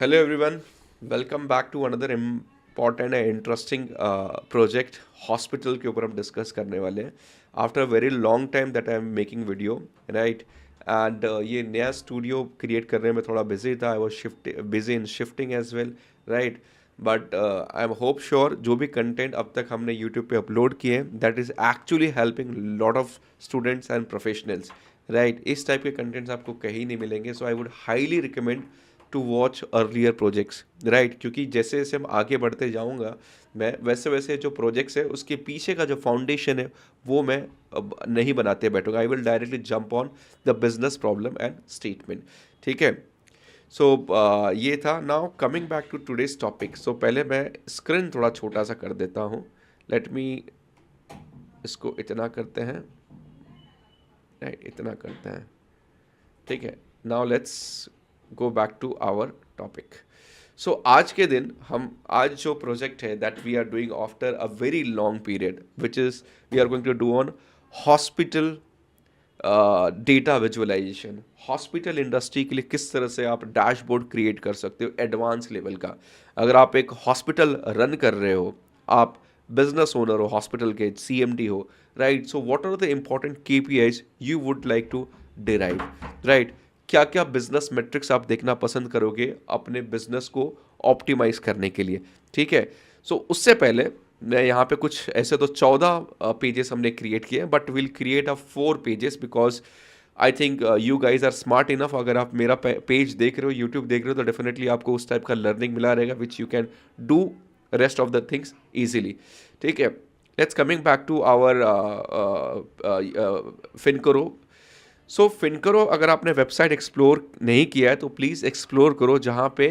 Hello everyone, welcome back to another important and interesting project hospital के ऊपर हम discuss करने वाले हैं after a very long time that I am making video right and ये नया स्टूडियो क्रिएट करने में थोड़ा बिजी था I was shift busy in shifting as well right but I am hope sure जो भी कंटेंट अब तक हमने यूट्यूब पे अपलोड किए हैं that is actually helping lot of students and professionals right इस टाइप के कंटेंट्स आपको कहीं नहीं मिलेंगे so I would highly recommend to watch earlier projects right क्योंकि जैसे जैसे हम आगे बढ़ते जाऊंगा मैं वैसे वैसे जो प्रोजेक्ट्स है उसके पीछे का जो फाउंडेशन है वो मैं अब नहीं बनाते बैठूंगा I will directly jump on the business problem and statement ठीक है सो ये था now coming back to today's topic so पहले मैं स्क्रीन थोड़ा छोटा सा कर देता हूँ लेट मी इसको इतना करते हैं राइट इतना करते हैं ठीक है now let's go back to our topic so आज के दिन हम आज जो प्रोजेक्ट है that we are doing after a very long period which is we are going to do on hospital data visualisation hospital industry के लिए किस तरह से आप डैशबोर्ड क्रिएट कर सकते हो एडवांस लेवल का अगर आप एक हॉस्पिटल रन कर रहे हो आप बिजनेस ओनर हो हॉस्पिटल के सीएमडी हो right so what are the important KPIs you would like to derive right क्या क्या बिजनेस मेट्रिक्स आप देखना पसंद करोगे अपने बिजनेस को ऑप्टिमाइज करने के लिए ठीक है सो उससे पहले मैं यहाँ पे कुछ ऐसे तो 14 पेजेस हमने क्रिएट किए हैं but will create a 4 pages because I think you guys are smart enough अगर आप मेरा पेज देख रहे हो यूट्यूब देख रहे हो तो डेफिनेटली आपको उस टाइप का लर्निंग मिला रहेगा which you can do rest of the things easily ठीक है let's coming back to our फिनकरो सो फिनकरो अगर आपने वेबसाइट एक्सप्लोर नहीं किया है तो प्लीज़ एक्सप्लोर करो जहाँ पे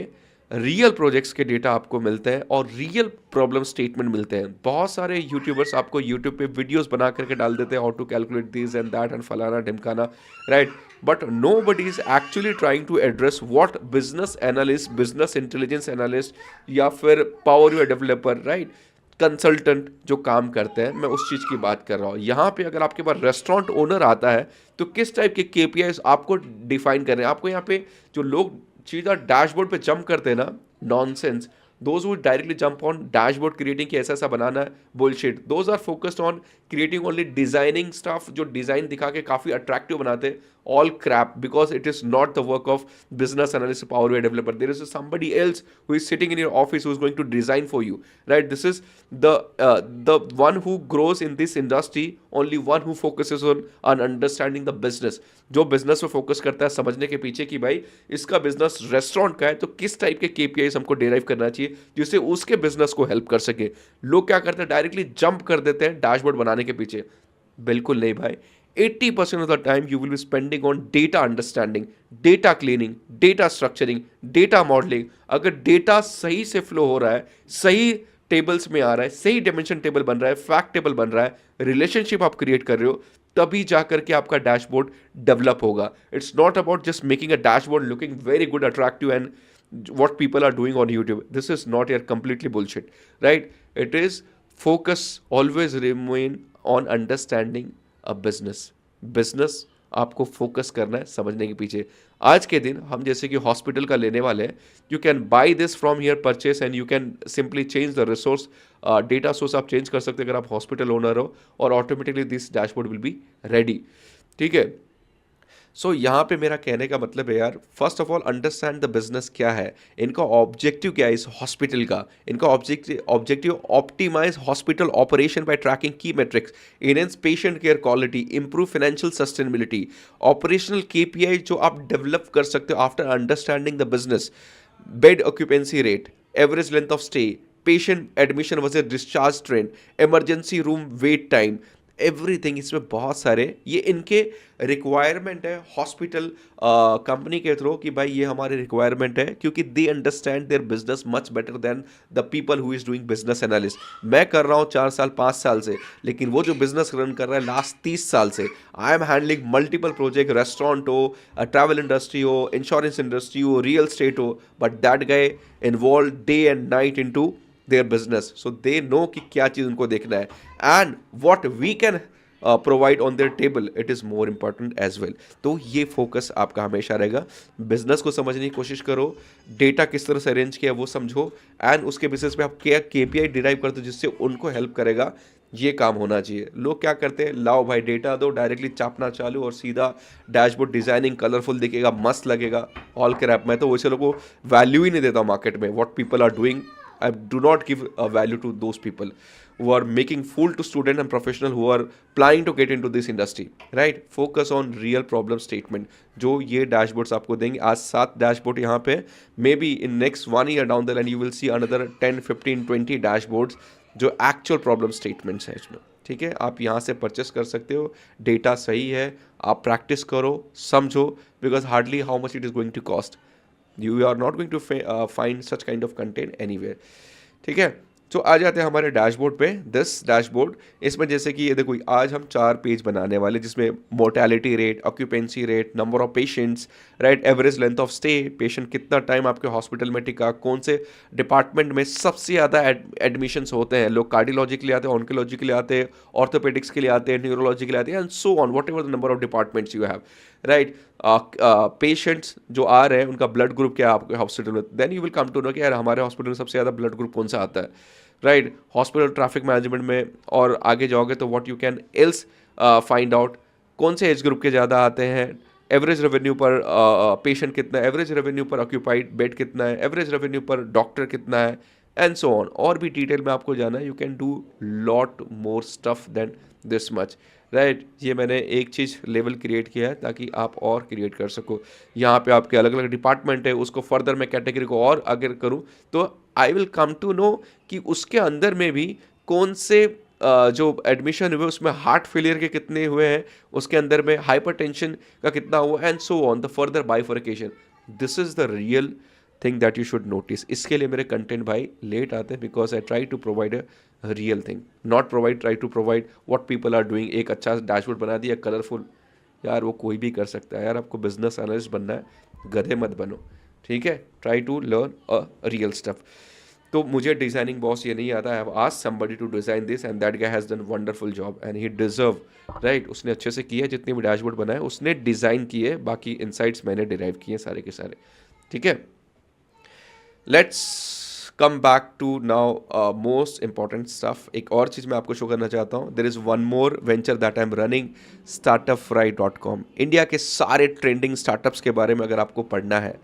रियल प्रोजेक्ट्स के डेटा आपको मिलते हैं और रियल प्रॉब्लम स्टेटमेंट मिलते हैं बहुत सारे यूट्यूबर्स आपको यूट्यूब पे वीडियोस बना करके डाल देते हैं how to calculate this and that and फलाना ढिमकाना right but nobody is actually trying to address what business analyst business intelligence analyst या फिर power BI developer right consultant जो काम करते हैं मैं उस चीज़ की बात कर रहा हूँ यहाँ पे अगर आपके पास रेस्टोरेंट ओनर आता है तो किस टाइप के केपीआईज आपको डिफाइन करने हैं आपको यहाँ पे जो लोग सीधा डैशबोर्ड पे जंप करते हैं ना nonsense those would directly jump on dashboard creating कि ऐसा ऐसा बनाना है bullshit those are focused on creating only designing stuff जो डिजाइन दिखा के काफी अट्रैक्टिव बनाते हैं all crap because it is not the work of business analyst power BI developer there is somebody else who is sitting in your office who is going to design for you right this is the one who grows in this industry only one who focuses on understanding the business जो business पे focus करता है समझने के पीछे कि भाई इसका बिजनेस रेस्टोरेंट का है तो किस टाइप के केपीआईज हमको डेराइव करना चाहिए जिससे उसके बिजनेस को हेल्प कर सके लोग क्या करते हैं डायरेक्टली जंप कर देते हैं डैशबोर्ड बनाने के पीछे बिल्कुल नहीं भाई 80% of the time you will be spending on data understanding, data cleaning, data structuring, data modeling. अगर डेटा सही से फ्लो हो रहा है सही टेबल्स में आ रहा है सही डायमेंशन टेबल बन रहा है फैक्ट टेबल बन रहा है रिलेशनशिप आप क्रिएट कर रहे हो तभी जा करके आपका डैशबोर्ड डेवलप होगा it's not about just making a dashboard looking very good attractive and what people are doing on YouTube. This is not yet completely bullshit, right? It is focus always remain on understanding a business. Business आपको focus करना है समझने के पीछे आज के दिन हम जैसे कि हॉस्पिटल का लेने वाले हैं you can buy this from here purchase and you can simply change the resource data source आप चेंज कर सकते हैं अगर आप हॉस्पिटल ओनर हो और automatically this dashboard will be ready ठीक है सो यहाँ पे मेरा कहने का मतलब है यार first of all understand the business क्या है इनका ऑब्जेक्टिव क्या है इस हॉस्पिटल का इनका objective optimise hospital operation by tracking key metrics enhance patient care quality improve financial sustainability operational KPI जो आप डेवलप कर सकते हो after understanding the business bed occupancy rate average length of stay patient admission versus discharge trend emergency room wait time everything इसमें बहुत सारे ये इनके रिक्वायरमेंट है हॉस्पिटल कंपनी के थ्रू कि भाई ये हमारे रिक्वायरमेंट है क्योंकि they understand their business much better than the people who is doing business analyst मैं कर रहा हूँ 4 साल 5 साल से लेकिन वो जो बिजनेस रन कर रहा है लास्ट 30 साल से I am handling multiple project restaurant हो ट्रैवल इंडस्ट्री हो इंश्योरेंस इंडस्ट्री हो रियल स्टेट हो but that guy involve day and night into their business so they know कि क्या चीज़ उनको देखना है and what we can provide on their table, it is more important as well. तो ये focus आपका हमेशा रहेगा। बिजनेस को समझने की कोशिश करो, डेटा किस तरह से अरेंज किया वो समझो, एंड उसके बेसिस पे आप क्या केपीआई डिराइव करते हो जिससे उनको हेल्प करेगा। ये काम होना चाहिए। लोग क्या करते हैं, लाओ भाई डेटा दो, डायरेक्टली चापना चालू और सीधा डैशबोर्ड डिजाइनिंग कलरफुल दिखेगा, मस्त लगेगा। All crap. मैं तो वैसे लोगों को वैल्यू ही नहीं देता मार्केट में। What people are doing, I do not give a value to those people who are making fool to student and professional who are planning to get into this industry, right? Focus on real problem statement। जो ये dashboards आपको देंगे, आज 7 dashboard यहाँ पे, may be in next 1 year down the line you will see another 10, 15, 20 dashboards जो actual problem statements है इसमें। ठीक है, आप यहाँ से परचेस कर सकते हो। डेटा सही है, आप प्रैक्टिस करो, समझो, because hardly how much it is going to cost. You are not going to find such kind of content anywhere. ठीक है, तो आ जाते हैं हमारे डैशबोर्ड पे। दिस डैशबोर्ड, इसमें जैसे कि ये देखो, आज हम 4 पेज बनाने वाले, जिसमें mortality rate, occupancy rate, number of patients, right, average length of stay, patient कितना टाइम आपके हॉस्पिटल में टिका, कौन से डिपार्टमेंट में सबसे ज़्यादा एडमिशन्स होते हैं। लोग कार्डियोलॉजी के लिए आते हैं, ऑन्कोलॉजी के लिए आते हैं, ऑर्थोपेडिक्स के लिए आते हैं, न्यूरोलॉजी के लिए आते हैं, and so on, what ever the number of departments you have, right. Patients जो आ रहे हैं उनका ब्लड ग्रुप क्या है आपके हॉस्पिटल में, then you will come to know कि यार हमारे हॉस्पिटल में सबसे ज़्यादा ब्लड ग्रुप कौन सा आता है, राइट। हॉस्पिटल ट्रैफिक मैनेजमेंट में और आगे जाओगे तो what you can else find out, कौन से एज ग्रुप के ज़्यादा आते हैं, एवरेज रेवेन्यू पर पेशेंट कितना है, average revenue per occupied bed कितना है, एवरेज रेवेन्यू पर डॉक्टर कितना है, एंड सो ऑन। और भी डिटेल में आपको जाना है, you can do lot more stuff than this much, right. ये मैंने एक चीज़ लेवल क्रिएट किया है ताकि आप और क्रिएट कर सको। यहाँ पे आपके अलग अलग डिपार्टमेंट है, उसको फर्दर मैं कैटेगरी को और अगर करूँ तो I will come to know कि उसके अंदर में भी कौन से जो एडमिशन हुए उसमें हार्ट फेलियर के कितने हुए हैं, उसके अंदर में हाइपरटेंशन का कितना हुआ, and so on the further bifurcation. This is the real thing that you should notice. इसके लिए मेरे कंटेंट भाई लेट आते हैं, because I try to provide a real thing, not try to provide what people are doing. एक अच्छा dashboard बना दिया कलरफुल, यार वो कोई भी कर सकता है। यार आपको बिजनेस एनालिस्ट बनना है, गधे मत बनो, ठीक है। Try to learn a real stuff. तो मुझे डिज़ाइनिंग बॉस ये नहीं आता। I have asked somebody to design this and that guy has done wonderful job and he deserve, right. उसने अच्छे से किया, जितने भी डैशबोर्ड बनाए उसने डिज़ाइन किए, बाकी इनसाइट्स मैंने डिराइव किए सारे के सारे, ठीक है। Let's come back to now most important stuff. एक और चीज़ मैं आपको शो करना चाहता हूँ। There is one more venture that I am running, startupfry.com। India के सारे ट्रेंडिंग स्टार्टअप्स के बारे में अगर आपको पढ़ना है,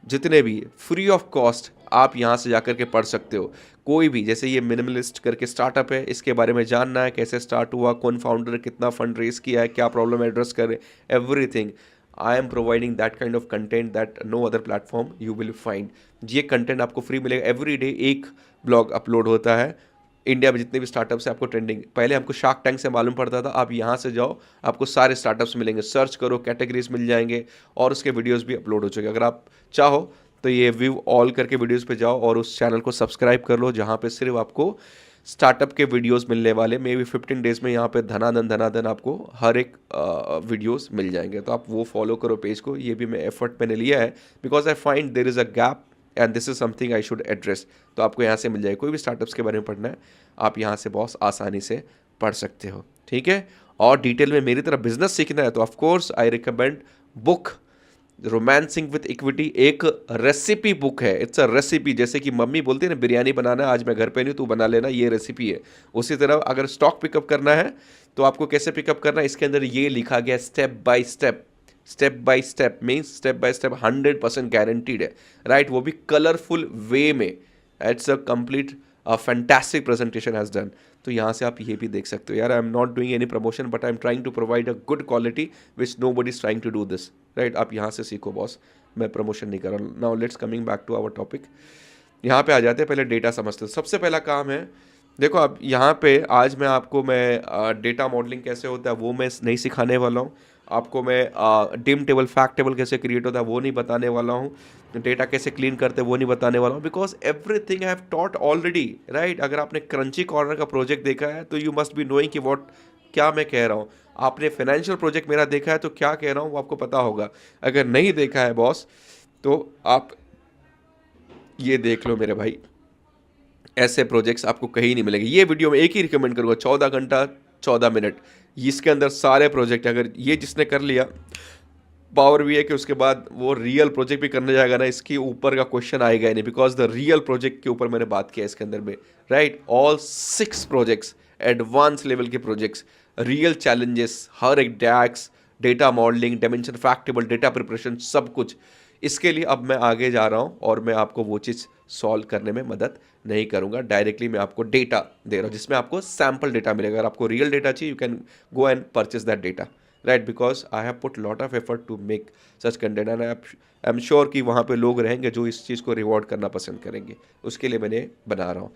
जितने भी फ्री ऑफ कॉस्ट आप यहाँ से जाकर के पढ़ सकते हो। कोई भी, जैसे ये मिनिमलिस्ट करके स्टार्टअप है, इसके बारे में जानना है, कैसे स्टार्ट हुआ, कौन फाउंडर, कितना फंड रेस किया है, क्या प्रॉब्लम एड्रेस करे, everything. I am providing that kind of content that no other platform you will find. ये कंटेंट आपको फ्री मिलेगा। एवरी डे एक ब्लॉग अपलोड होता है। इंडिया में जितने भी स्टार्टअप्स हैं आपको ट्रेंडिंग, पहले हमको शार्क टैंक से मालूम पड़ता था, आप यहाँ से जाओ आपको सारे स्टार्टअप्स मिलेंगे, सर्च करो, कैटेगरीज मिल जाएंगे और उसके वीडियोस भी अपलोड हो चुके। अगर आप चाहो तो ये व्यू ऑल करके वीडियोस पे जाओ और उस चैनल को सब्सक्राइब कर लो, जहाँ पे सिर्फ आपको स्टार्टअप के वीडियोस मिलने वाले। मे बी 15 डेज में यहाँ पे धनाधन आपको हर एक वीडियोस मिल जाएंगे। तो आप वो फॉलो करो पेज को। ये भी मैं एफर्ट मैंने लिया है, because I find there is a gap and this is something I should address. तो आपको यहाँ से मिल जाएगा। कोई भी स्टार्टअप्स के बारे में पढ़ना है, आप यहाँ से बहुत आसानी से पढ़ सकते हो, ठीक है। और डिटेल में मेरी तरह बिजनेस सीखना है तो of course I recommend book romancing with equity. एक रेसिपी बुक है, इट्स अ रेसिपी। जैसे कि मम्मी बोलती है ना, बिरयानी बनाना है, आज मैं घर पे नहीं, तू बना लेना, ये रेसिपी है। उसी तरह अगर स्टॉक पिकअप करना है तो आपको कैसे पिकअप करना है, इसके अंदर ये लिखा गया step by step. Step by step means step by step 100% guaranteed है, राइट। वो भी कलरफुल वे में। It's a complete fantastic presentation has done. तो यहाँ से आप ये भी देख सकते हो। यार I am not doing any promotion but I am trying to provide a good quality which nobody is trying to do this, right. आप यहाँ से सीखो बॉस, मैं प्रमोशन नहीं कर रहा हूँ। Now let's coming back to our topic. यहाँ पे आ जाते हैं, पहले डेटा समझते हैं। सबसे पहला काम है, देखो अब यहाँ पे आज मैं आपको डेटा मॉडलिंग कैसे होता है वो मैं नहीं सिखाने वाला हूँ। आपको मैं डिम टेबल, फैक्ट टेबल कैसे क्रिएट होता है वो नहीं बताने वाला हूँ। डेटा कैसे क्लीन करते हैं वो नहीं बताने वाला हूँ, because everything I have taught already, right. अगर आपने क्रंची कॉर्नर का प्रोजेक्ट देखा है तो यू मस्ट बी नोइंग कि वॉट क्या मैं कह रहा हूँ। आपने फाइनेंशियल प्रोजेक्ट मेरा देखा है तो क्या कह रहा हूँ वो आपको पता होगा। अगर नहीं देखा है बॉस तो आप ये देख लो मेरे भाई, ऐसे प्रोजेक्ट्स आपको कहीं नहीं मिलेंगे। ये वीडियो में एक ही रिकमेंड करूँगा, 14 घंटा 14 मिनट, इसके अंदर सारे प्रोजेक्ट, अगर ये जिसने कर लिया पावर भी है कि उसके बाद वो रियल प्रोजेक्ट भी करने जाएगा ना, इसके ऊपर का क्वेश्चन आएगा ही नहीं, बिकॉज द रियल प्रोजेक्ट के ऊपर मैंने बात किया इसके अंदर में, right. All 6 projects, advance level के प्रोजेक्ट्स, रियल चैलेंजेस, हर एक DAX, data modelling, dimension fact table, data preparation, सब कुछ। इसके लिए अब मैं आगे जा रहा हूँ और मैं आपको वो चीज़ सॉल्व करने में मदद नहीं करूँगा, डायरेक्टली मैं आपको डेटा दे रहा हूँ जिसमें आपको सैम्पल डेटा मिलेगा। अगर आपको रियल डेटा चाहिए, you can go and purchase that data, right, because I have put lot of effort to make such content and I am sure कि वहाँ पे लोग रहेंगे जो इस चीज़ को रिवॉर्ड करना पसंद करेंगे, उसके लिए मैंने बना रहा हूँ।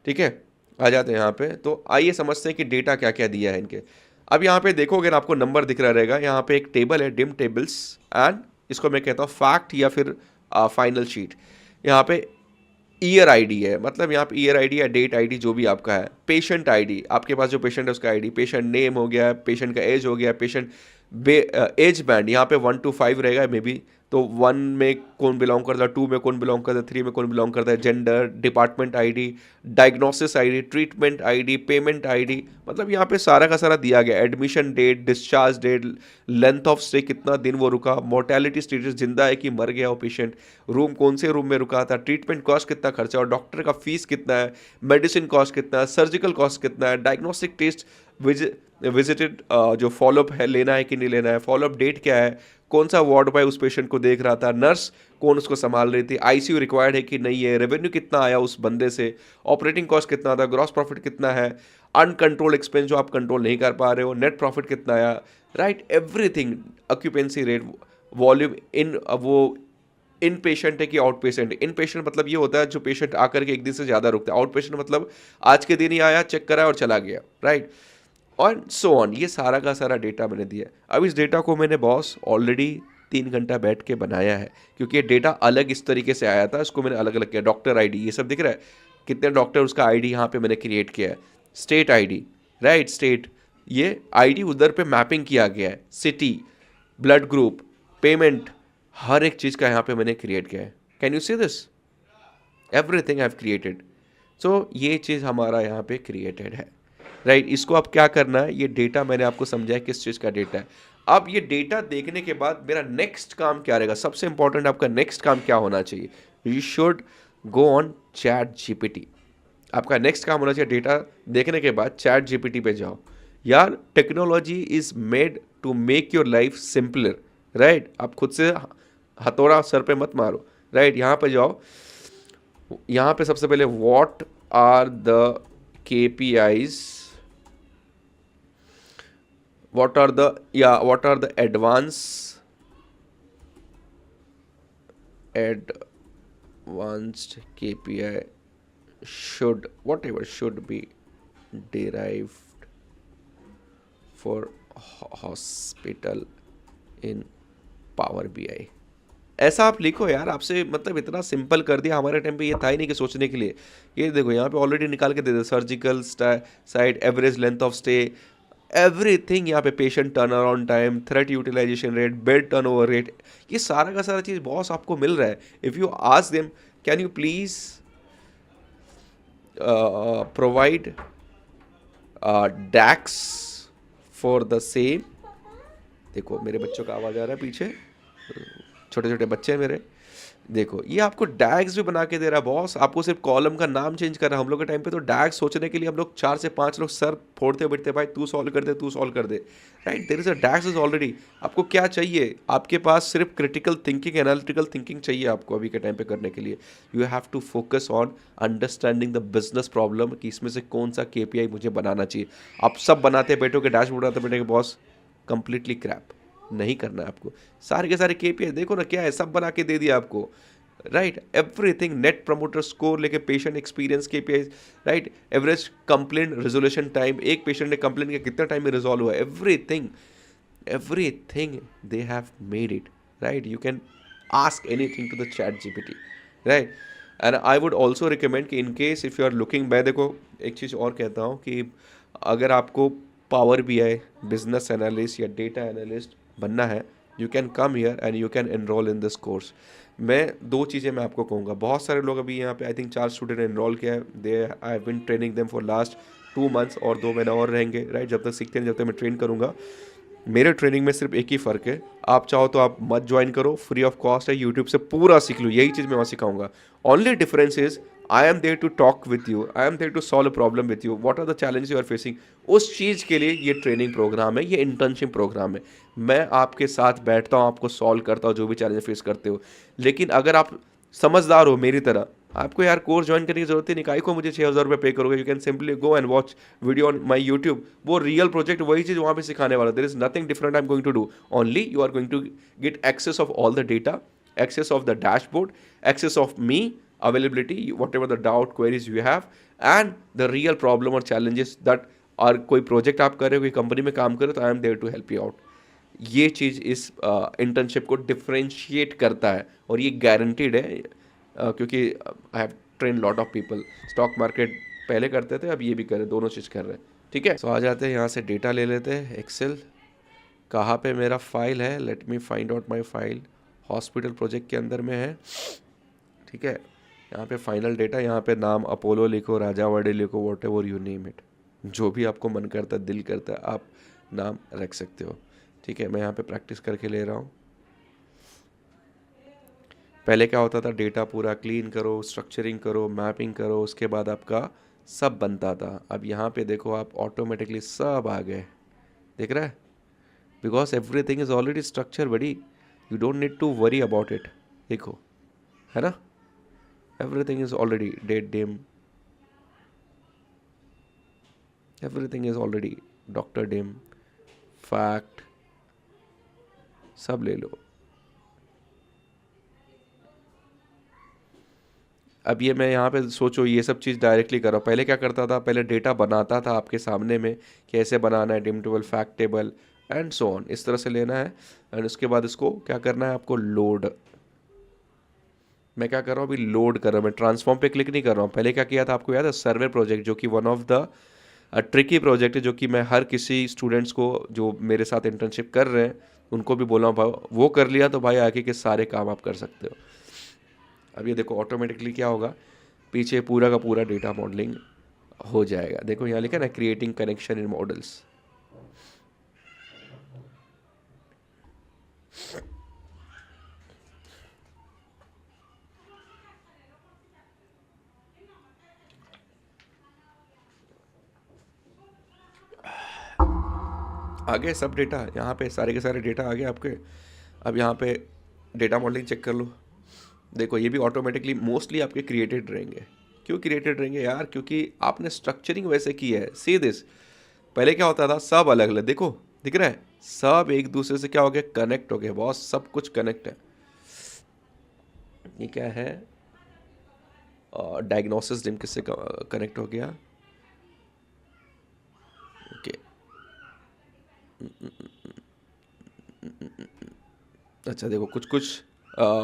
ठीक है, आ जाते हैं यहाँ पे। तो आइए समझते हैं कि डेटा क्या क्या दिया है इनके। अब यहाँ पे देखोगे ना, आपको नंबर दिख रहा रहेगा, यहाँ पे एक टेबल है, डिम टेबल्स, एंड इसको मैं कहता हूँ फैक्ट या फिर फाइनल शीट। यहाँ पे ईयर आईडी है, मतलब यहाँ पे ईयर आईडी या डेट आईडी जो भी आपका है। पेशेंट आईडी, आपके पास जो पेशेंट है उसका आईडी, पेशेंट नेम हो गया, पेशेंट का एज हो गया, पेशेंट एज बैंड यहाँ पे 1 to 5 रहेगा मे बी, तो 1 में कौन बिलोंग करता है, 2 में कौन बिलोंग करता है, 3 में कौन बिलोंग करता है, gender, department ID, diagnosis ID, treatment ID, payment ID, मतलब यहाँ पे सारा का सारा दिया गया। Admission date, discharge date, length of stay, कितना दिन वो रुका, मोर्टेलिटी स्टेटस, जिंदा है कि मर गया वो पेशेंट, रूम कौन से रूम में रुका था, ट्रीटमेंट कॉस्ट कितना खर्चा और डॉक्टर का फीस कितना है, मेडिसिन कॉस्ट कितना है, सर्जिकल कॉस्ट कितना है, डायग्नोस्टिक टेस्ट विजिटेड, जो फॉलोअप है लेना है कि नहीं लेना है, फॉलोअप डेट क्या है, कौन सा वार्ड बॉय उस पेशेंट को देख रहा था, नर्स कौन उसको संभाल रही थी, आईसीयू रिक्वायर्ड है कि नहीं है, रेवेन्यू कितना आया उस बंदे से, ऑपरेटिंग कॉस्ट कितना था, ग्रॉस प्रॉफिट कितना है, अनकंट्रोल्ड एक्सपेंस जो आप कंट्रोल नहीं कर पा रहे हो, नेट प्रॉफिट कितना आया, right, everything, occupancy rate, volume, in वो इन पेशेंट है कि आउट पेशेंट। इन पेशेंट मतलब ये होता है जो पेशेंट आकर के एक दिन से ज़्यादा रुकता है, आउट पेशेंट मतलब आज के दिन ही आया, चेक करा और चला गया, राइट, और सो ऑन। ये सारा का सारा डेटा मैंने दिया। अब इस डेटा को मैंने बॉस ऑलरेडी 3 घंटा बैठ के बनाया है, क्योंकि ये डेटा अलग इस तरीके से आया था, इसको मैंने अलग अलग किया। डॉक्टर आईडी, ये सब दिख रहा है, कितने डॉक्टर, उसका आईडी यहाँ पे मैंने क्रिएट किया है। स्टेट आईडी, राइट, स्टेट, ये आईडी उधर पे मैपिंग किया गया है। सिटी, ब्लड ग्रुप, पेमेंट, हर एक चीज़ का यहाँ पे मैंने क्रिएट किया है। Can you see this? Everything I have created. So ये चीज़ हमारा यहाँ पे क्रिएटेड है, राइट। इसको अब क्या करना है, ये डेटा मैंने आपको समझाया किस चीज़ का डेटा है। अब ये डेटा देखने के बाद मेरा नेक्स्ट काम क्या रहेगा, सबसे इंपॉर्टेंट आपका नेक्स्ट काम क्या होना चाहिए, you should go on chat GPT. आपका नेक्स्ट काम होना चाहिए, डेटा देखने के बाद चैट जीपीटी पे जाओ। यार, technology is made to make your life simpler, right. आप खुद से हथौड़ा सर पे मत मारो, राइट। यहाँ पे जाओ, यहाँ पे सबसे पहले what are the KPIs, what are the advanced KPI should be derived for hospital in Power BI। ऐसा आप लिखो यार, आपसे मतलब इतना सिंपल कर दिया। हमारे टाइम पे ये था ही नहीं कि सोचने के लिए। ये देखो यहाँ पे ऑलरेडी निकाल के दे दे, surgical side, average length of stay, everything. यहाँ पे patient turnaround time, theatre utilisation rate, bed turnover rate, ये सारा का सारा चीज़ बॉस आपको मिल रहा है। If you ask them can you please provide DAX for the same. देखो मेरे बच्चों का आवाज़ आ रहा है पीछे, छोटे छोटे बच्चे हैं मेरे। देखो ये आपको डैग्स भी बना के दे रहा है बॉस, आपको सिर्फ कॉलम का नाम चेंज कर रहा है। हम लोग के टाइम पे तो डैग्स सोचने के लिए हम लोग 4 से 5 लोग सर फोड़ते बैठते, भाई तू सॉल्व कर दे, तू सॉल्व कर दे, right. There is a DAX is already. आपको क्या चाहिए, आपके पास सिर्फ क्रिटिकल थिंकिंग, एनालिटिकल थिंकिंग चाहिए आपको अभी के टाइम पे करने के लिए। You have to focus on understanding the business problem, कि इसमें से कौन सा KPI मुझे बनाना चाहिए। आप सब बनाते बैठोगे, डैशबोर्ड बनाते बैठोगे बॉस, कंप्लीटली क्रैप। नहीं करना है आपको। सारे के सारे KPI देखो ना क्या है, सब बना के दे दिया आपको, right. Everything, net promoter score लेके patient experience KPI, right. Average complaint resolution time, एक पेशेंट ने कंप्लेंट किया कितना टाइम में रिजॉल्व हुआ, everything they have made it, right. You can ask anything to the ChatGPT, right. And I would also recommend कि in case if you are looking, मैं देखो एक चीज़ और कहता हूँ कि अगर आपको पावर BI बिजनेस एनालिस्ट या डेटा एनालिस्ट बनना है, you can come here and you can enrol in this course. मैं 2 चीज़ें मैं आपको कहूँगा। बहुत सारे लोग अभी यहाँ पे आई थिंक 4 स्टूडेंट एनरोल किया है, they I have been training them for last 2 months और 2 महीने और रहेंगे, राइट, जब तक सीखते हैं, जब तक मैं ट्रेन करूँगा। मेरे ट्रेनिंग में सिर्फ एक ही फ़र्क है, आप चाहो तो आप मत ज्वाइन करो, फ्री ऑफ कॉस्ट है, यूट्यूब से पूरा सीख लो, यही चीज़ मैं वहाँ सिखाऊंगा। Only difference is I am there to talk with you, I am there to solve a problem with you, what are the challenges you are facing. उस चीज़ के लिए ये ट्रेनिंग प्रोग्राम है, ये इंटर्नशिप प्रोग्राम है। मैं आपके साथ बैठता हूँ, आपको सॉल्व करता हूँ जो भी चैलेंज फेस करते हो। लेकिन अगर आप समझदार हो मेरी तरह, आपको यार कोर्स ज्वाइन करने की जरूरत ही नहीं, काहे को मुझे 6,000 रुपये पे करोगे, you can simply go and watch video on my YouTube. वो रियल प्रोजेक्ट वही चीज़ वहाँ पे सिखाने वाला, there is nothing different I am going to do, only you are going to get access of all the data, access of the dashboard, access of me, availability, whatever the doubt queries you have, and the real problem or challenges that are, कोई project आप कर रहे हो, कोई company में काम कर रहे हो, तो I am there to help you out. ये चीज़ इस इंटर्नशिप को डिफ्रेंशिएट करता है, और ये गारंटीड है, क्योंकि I have train lot of people. Stock market पहले करते थे, अब ये भी कर रहे, दोनों चीज़ कर रहे हैं, ठीक है। सो आ जाते हैं यहाँ से, डेटा ले लेते हैं, एक्सेल कहाँ पे मेरा फाइल है, let me find out my file, hospital project के अंदर में है, ठीक है। यहाँ पे फाइनल डेटा, यहाँ पे नाम अपोलो लिखो, राजावाड़ी लिखो, what ever you name it, जो भी आपको मन करता है, दिल करता है, आप नाम रख सकते हो, ठीक है। मैं यहाँ पे प्रैक्टिस करके ले रहा हूँ। पहले क्या होता था, डेटा पूरा क्लीन करो, स्ट्रक्चरिंग करो, मैपिंग करो, उसके बाद आपका सब बनता था। अब यहाँ पे देखो आप, ऑटोमेटिकली सब आ गए, दिख रहा है, because everything is already structure बड़ी, you don't need to worry about it. देखो, है ना, everything is already date dim, everything is already doctor dim, fact, सब ले लो। अब ये मैं यहाँ पे सोचो, ये सब चीज़ डायरेक्टली कर रहा हूँ। पहले क्या करता था, पहले डेटा बनाता था आपके सामने में, कैसे बनाना है, dim table, fact table and so on, इस तरह से लेना है। एंड उसके बाद इसको क्या करना है आपको, लोड। मैं क्या कर रहा हूँ अभी, लोड कर रहा हूँ, मैं ट्रांसफॉर्म पे क्लिक नहीं कर रहा हूँ। पहले क्या किया था, आपको याद है, सर्वे प्रोजेक्ट, जो कि one of the tricky project है, जो कि मैं हर किसी स्टूडेंट्स को जो मेरे साथ इंटर्नशिप कर रहे हैं उनको भी बोला हूँ, वो कर लिया तो भाई आगे के सारे काम आप कर सकते हो। अब ये देखो ऑटोमेटिकली क्या होगा, पीछे पूरा का पूरा डेटा मॉडलिंग हो जाएगा। देखो यहाँ लिखा ना, क्रिएटिंग कनेक्शन इन मॉडल्स। आगे सब डेटा यहाँ पे, सारे के सारे डेटा आ गए आपके। अब यहाँ पे डेटा मॉडलिंग चेक कर लो, देखो ये भी ऑटोमेटिकली मोस्टली आपके क्रिएटेड रहेंगे। क्यों क्रिएटेड रहेंगे यार, क्योंकि आपने स्ट्रक्चरिंग वैसे की है। सी दिस, पहले क्या होता था, सब अलग अलग, देखो दिख रहा है, सब एक दूसरे से क्या हो गया, कनेक्ट हो गया, बॉस सब कुछ कनेक्ट है। ये क्या है, डायग्नोसिस डिम किससे कनेक्ट हो गया, ओके। अच्छा देखो, कुछ कुछ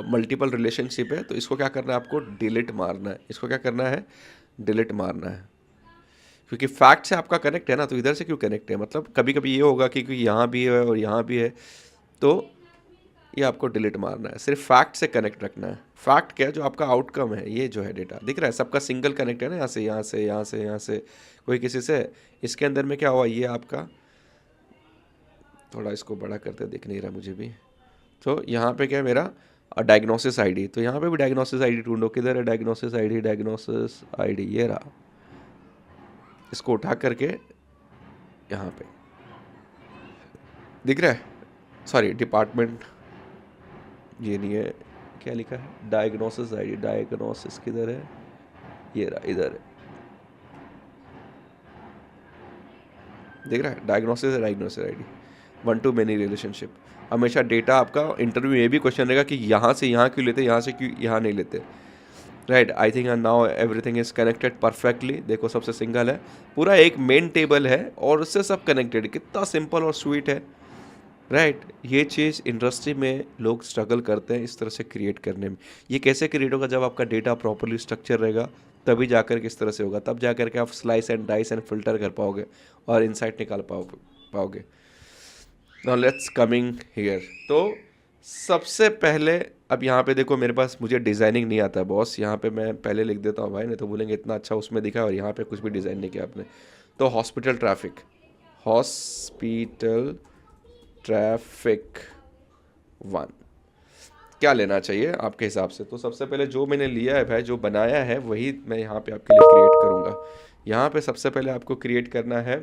मल्टीपल रिलेशनशिप है, तो इसको क्या करना है आपको, डिलीट मारना है। इसको क्या करना है, डिलीट मारना है, क्योंकि फैक्ट से आपका कनेक्ट है ना, तो इधर से क्यों कनेक्ट है। मतलब कभी कभी ये होगा कि यहाँ भी है और यहाँ भी है, तो ये आपको डिलीट मारना है, सिर्फ फैक्ट से कनेक्ट रखना है। फैक्ट क्या है, जो आपका आउटकम है, ये जो है डेटा दिख रहा है, सबका सिंगल कनेक्ट है ना, यहाँ से यहाँ से यहाँ से यहाँ से, कोई किसी से। इसके अंदर में क्या हुआ, ये आपका, थोड़ा इसको बड़ा करते, दिख नहीं रहा मुझे भी। तो यहाँ पे क्या है मेरा, डायग्नोसिस आईडी, तो यहाँ पे भी डायग्नोसिस आईडी ढूंढो, किधर है डायग्नोसिस आईडी, डायग्नोसिस आईडी ये रहा। इसको उठा करके यहाँ पे दिख रहा है, सॉरी डिपार्टमेंट, ये नहीं है, क्या लिखा है, डायग्नोसिस आईडी, डायग्नोसिस किधर है, ये रहा, इधर है, दिख रहा है, diagnosis ID, one two many relationship. हमेशा डेटा आपका इंटरव्यू में ये भी क्वेश्चन रहेगा कि यहाँ से यहाँ क्यों लेते, यहाँ से क्यों यहाँ नहीं लेते, right. I think now everything is connected perfectly. देखो सबसे सिंगल है, पूरा एक मेन टेबल है और उससे सब कनेक्टेड, कितना सिंपल और स्वीट है, राइट। ये चीज़ इंडस्ट्री में लोग स्ट्रगल करते हैं इस तरह से क्रिएट करने में। ये कैसे क्रिएट होगा, जब आपका डेटा प्रॉपरली स्ट्रक्चर रहेगा, तभी जाकर किस तरह से होगा, तब जाकर के आप slice and dice and filter कर पाओगे और इनसाइट निकाल पाओगे। नाउ लेट्स कमिंग हियर, तो सबसे पहले अब यहाँ पे देखो, मेरे पास, मुझे डिज़ाइनिंग नहीं आता बॉस, यहाँ पे मैं पहले लिख देता हूँ भाई, नहीं तो बोलेंगे इतना अच्छा उसमें दिखा और यहाँ पे कुछ भी डिज़ाइन नहीं किया आपने। तो हॉस्पिटल ट्रैफिक, हॉस्पिटल ट्रैफिक 1 क्या लेना चाहिए आपके हिसाब से? तो सबसे पहले जो मैंने लिया है भाई, जो बनाया है वही मैं यहाँ पे आपके लिए क्रिएट करूँगा। यहाँ पे सबसे पहले आपको क्रिएट करना है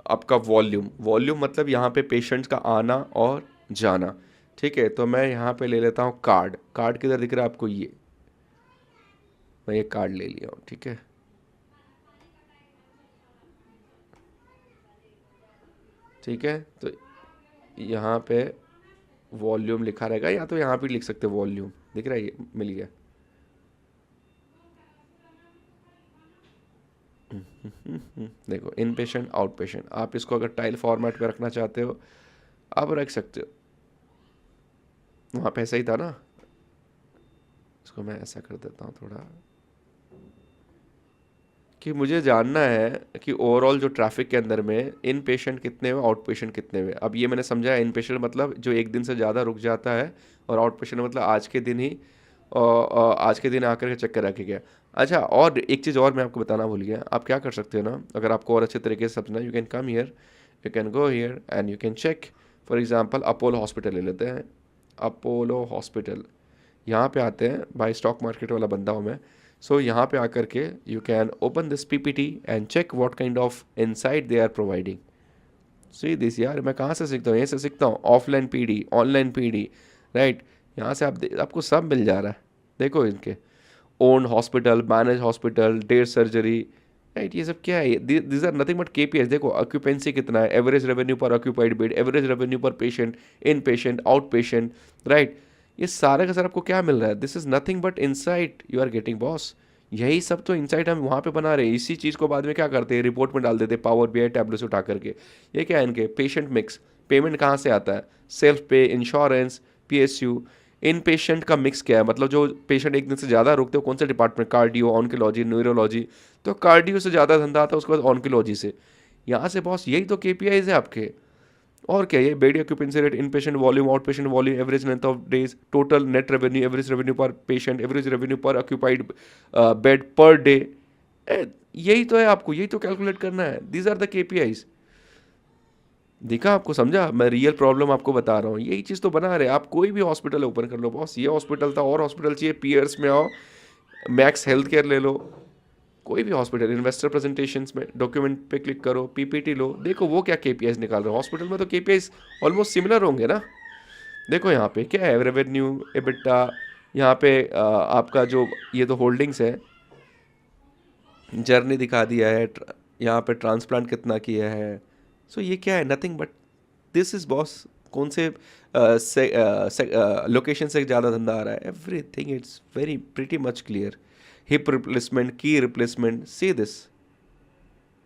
आपका वॉल्यूम। वॉल्यूम मतलब यहाँ पे पेशेंट्स का आना और जाना, ठीक है। तो मैं यहाँ पे ले लेता हूँ कार्ड। कार्ड किधर दिख रहा है आपको? ये मैं ये कार्ड ले लिया हूँ, ठीक है। ठीक है, तो यहाँ पे वॉल्यूम लिखा रहेगा, या तो यहाँ पे लिख सकते हो वॉल्यूम, दिख रहा है, ये मिल गया। देखो, इन पेशेंट आउट पेशेंट, आप इसको अगर टाइल फॉर्मेट में रखना चाहते हो आप रख सकते हो। वहाँ पे ऐसा ही था ना, इसको मैं ऐसा कर देता हूँ थोड़ा, कि मुझे जानना है कि ओवरऑल जो ट्रैफिक के अंदर में इन पेशेंट कितने हुए, आउट पेशेंट कितने हुए। अब ये मैंने समझा है, इन पेशेंट मतलब जो एक दिन से ज़्यादा रुक जाता है, और आउट पेशेंट मतलब आज के दिन ही आज के दिन आकर के चक्कर रखे गया। अच्छा, और एक चीज़ और मैं आपको बताना भूल गया, आप क्या कर सकते हो ना, अगर आपको और अच्छे तरीके से समझना, you can come here, you can go here and you can check. For example Apollo hospital ले लेते हैं, अपोलो हॉस्पिटल, यहाँ पे आते हैं, भाई स्टॉक मार्केट वाला बंदा हूँ मैं। सो यहाँ पे आकर के you can open this PPT and check what kind of insight they are providing. See this यार, मैं कहाँ से सीखता हूँ? यहीं से सीखता हूँ, offline PD, online PD, right. यहाँ से आपको सब मिल जा रहा है। देखो इनके own hospital, manage hospital, their surgery, right. ये सब क्या है? This are nothing but KPIs. देखो ऑक्यूपेंसी कितना है, average revenue per occupied bed, average revenue per patient, in patient, out patient, right. ये सारे का सारा आपको क्या मिल रहा है? This is nothing but insight you are getting boss. यही सब तो इनसाइट हम वहाँ पे बना रहे हैं। इसी चीज़ को बाद में क्या करते हैं, रिपोर्ट में डाल देते हैं, पावर बीआई टैबलेट से उठा करके। ये क्या है इनके? Patient mix. पेमेंट कहाँ से आता है? सेल्फ पे, इंश्योरेंस, पीएसयू। इन पेशेंट का मिक्स क्या है, मतलब जो पेशेंट एक दिन से ज़्यादा रुकते हो कौन से डिपार्टमेंट? Cardio, oncology, neurology. तो कार्डियो से ज़्यादा धंधा आता है, उसके बाद ऑन्कोलॉजी से। यहाँ से बॉस यही तो केपीआईज है आपके। और क्या? ये bed occupancy rate, inpatient volume, outpatient volume, average length of days, total net revenue, average revenue per patient, average revenue per occupied bed per day. यही तो है आपको, यही तो कैलकुलेट करना है। These are the KPIs. देखा आपको? समझा? मैं रियल प्रॉब्लम आपको बता रहा हूँ, यही चीज़ तो बना रहे। आप कोई भी हॉस्पिटल ओपन कर लो बॉस, ये हॉस्पिटल था, और हॉस्पिटल चाहिए, पीयर्स में आओ, मैक्स हेल्थ केयर ले लो, कोई भी हॉस्पिटल, इन्वेस्टर प्रेजेंटेशंस में डॉक्यूमेंट पे क्लिक करो, पीपीटी लो, देखो वो क्या केपीआईज निकाल रहे हो। हॉस्पिटल में तो केपीआईज ऑलमोस्ट सिमिलर होंगे ना। देखो यहाँ पे क्या है, रेवेन्यू, एबिटा, यहाँ पे आपका जो ये तो होल्डिंग्स है, जर्नी दिखा दिया है, यहाँ पे ट्रांसप्लांट कितना किया है। सो ये क्या है? Nothing but this is boss. कौन से लोकेशन से ज़्यादा धंधा आ रहा है? Everything it's very pretty much clear. Hip replacement, की रिप्लेसमेंट, सी दिस।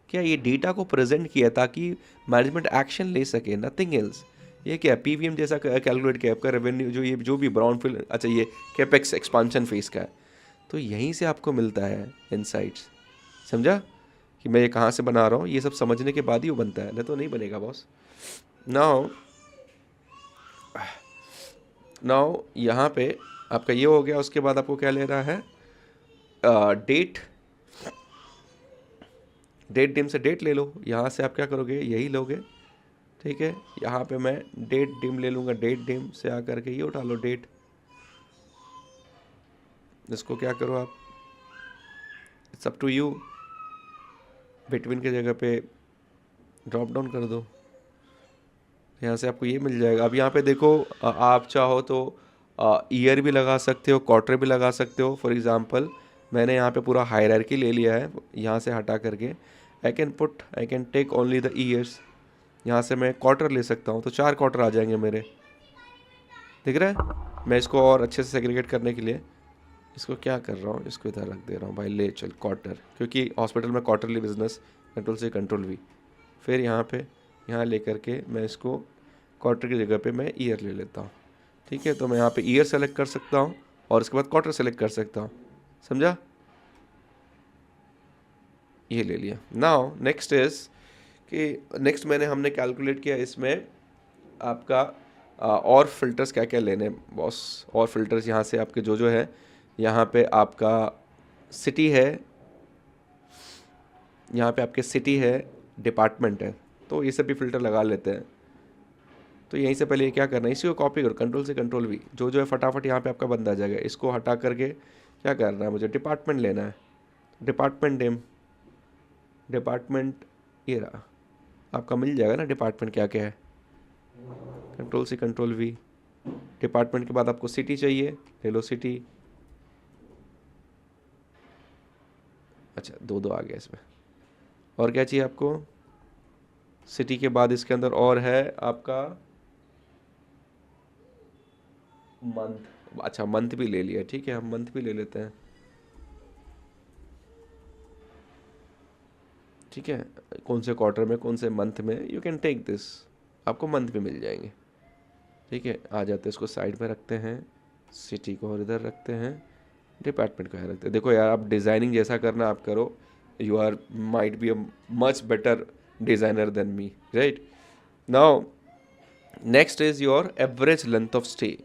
क्या ये डेटा को प्रेजेंट किया ताकि मैनेजमेंट एक्शन ले सके, नथिंग एल्स। ये क्या पीवीएम जैसा कैलकुलेट किया आपका रेवेन्यू, जो ये जो भी ब्राउनफील्ड, अच्छा ये कैपेक्स एक्सपांशन फेस का है। तो यहीं से आपको मिलता है इनसाइट्स। समझा कि मैं ये कहाँ से बना रहा हूँ? ये सब समझने के बाद ही वो बनता है, नहीं तो नहीं बनेगा बॉस। नाउ नाउ यहाँ पे आपका ये हो गया। उसके बाद आपको क्या लेना है? डेट। डेट डिम से डेट ले लो। यहाँ से आप क्या करोगे? यही लोगे, ठीक है। यहाँ पे मैं डेट डिम ले लूँगा। डेट डिम से आकर के ये उठा लो डेट। इसको क्या करो आप, it's up to you. Between की जगह पे ड्रॉप डाउन कर दो, यहाँ से आपको ये मिल जाएगा। अब यहाँ पे देखो, आप चाहो तो ईयर भी लगा सकते हो, क्वार्टर भी लगा सकते हो। फॉर एग्जांपल मैंने यहाँ पे पूरा हायरार्की ले लिया है, यहाँ से हटा करके I can take only the years. यहाँ से मैं क्वार्टर ले सकता हूँ, तो 4 क्वार्टर आ जाएंगे मेरे, दिख रहा है। मैं इसको और अच्छे से सेग्रीगेट करने के लिए इसको क्या कर रहा हूँ, इसको इधर रख दे रहा हूँ भाई, ले चल क्वार्टर, क्योंकि हॉस्पिटल में क्वार्टरली बिजनेस, कंट्रोल से कंट्रोल वी। फिर यहाँ पे यहाँ लेकर के मैं इसको क्वार्टर की जगह पे मैं ईयर ले लेता हूँ, ठीक है। तो मैं यहाँ पे ईयर सेलेक्ट कर सकता हूँ और उसके बाद क्वार्टर सेलेक्ट कर सकता हूँ। समझा? ये ले लिया। नाउ नेक्स्ट इज कि नेक्स्ट हमने कैलकुलेट किया इसमें आपका और फिल्टर्स क्या क्या लेने बॉस। और फिल्टर्स यहाँ से आपके जो है, यहाँ पे आपका सिटी है, यहाँ पे आपके सिटी है, डिपार्टमेंट है, तो ये सब भी फिल्टर लगा लेते हैं। तो यहीं से पहले ये क्या करना है, इसी को कॉपी करो, कंट्रोल से कंट्रोल वी, जो है फटाफट यहाँ पे आपका बंद आ जाएगा। इसको हटा करके क्या करना है, मुझे डिपार्टमेंट लेना है, डिपार्टमेंट नेम, डिपार्टमेंट ये रहा आपका, मिल जाएगा ना डिपार्टमेंट क्या क्या है, कंट्रोल से कंट्रोल वी। डिपार्टमेंट के बाद आपको सिटी चाहिए, ले लो सिटी। अच्छा दो दो आ गया इसमें। और क्या चाहिए आपको, सिटी के बाद इसके अंदर और है आपका मंथ। अच्छा मंथ भी ले लिया, ठीक है, हम मंथ भी ले लेते हैं, ठीक है, कौन से क्वार्टर में कौन से मंथ में, यू कैन टेक दिस, आपको मंथ भी मिल जाएंगे। ठीक है, आ जाते हैं, इसको साइड में रखते हैं, सिटी को और इधर रखते हैं, डिपार्टमेंट को यहाँ रखते हैं। देखो यार, आप डिज़ाइनिंग जैसा करना आप करो, you are might be a much better designer than me, right. Now next is your average length of stay.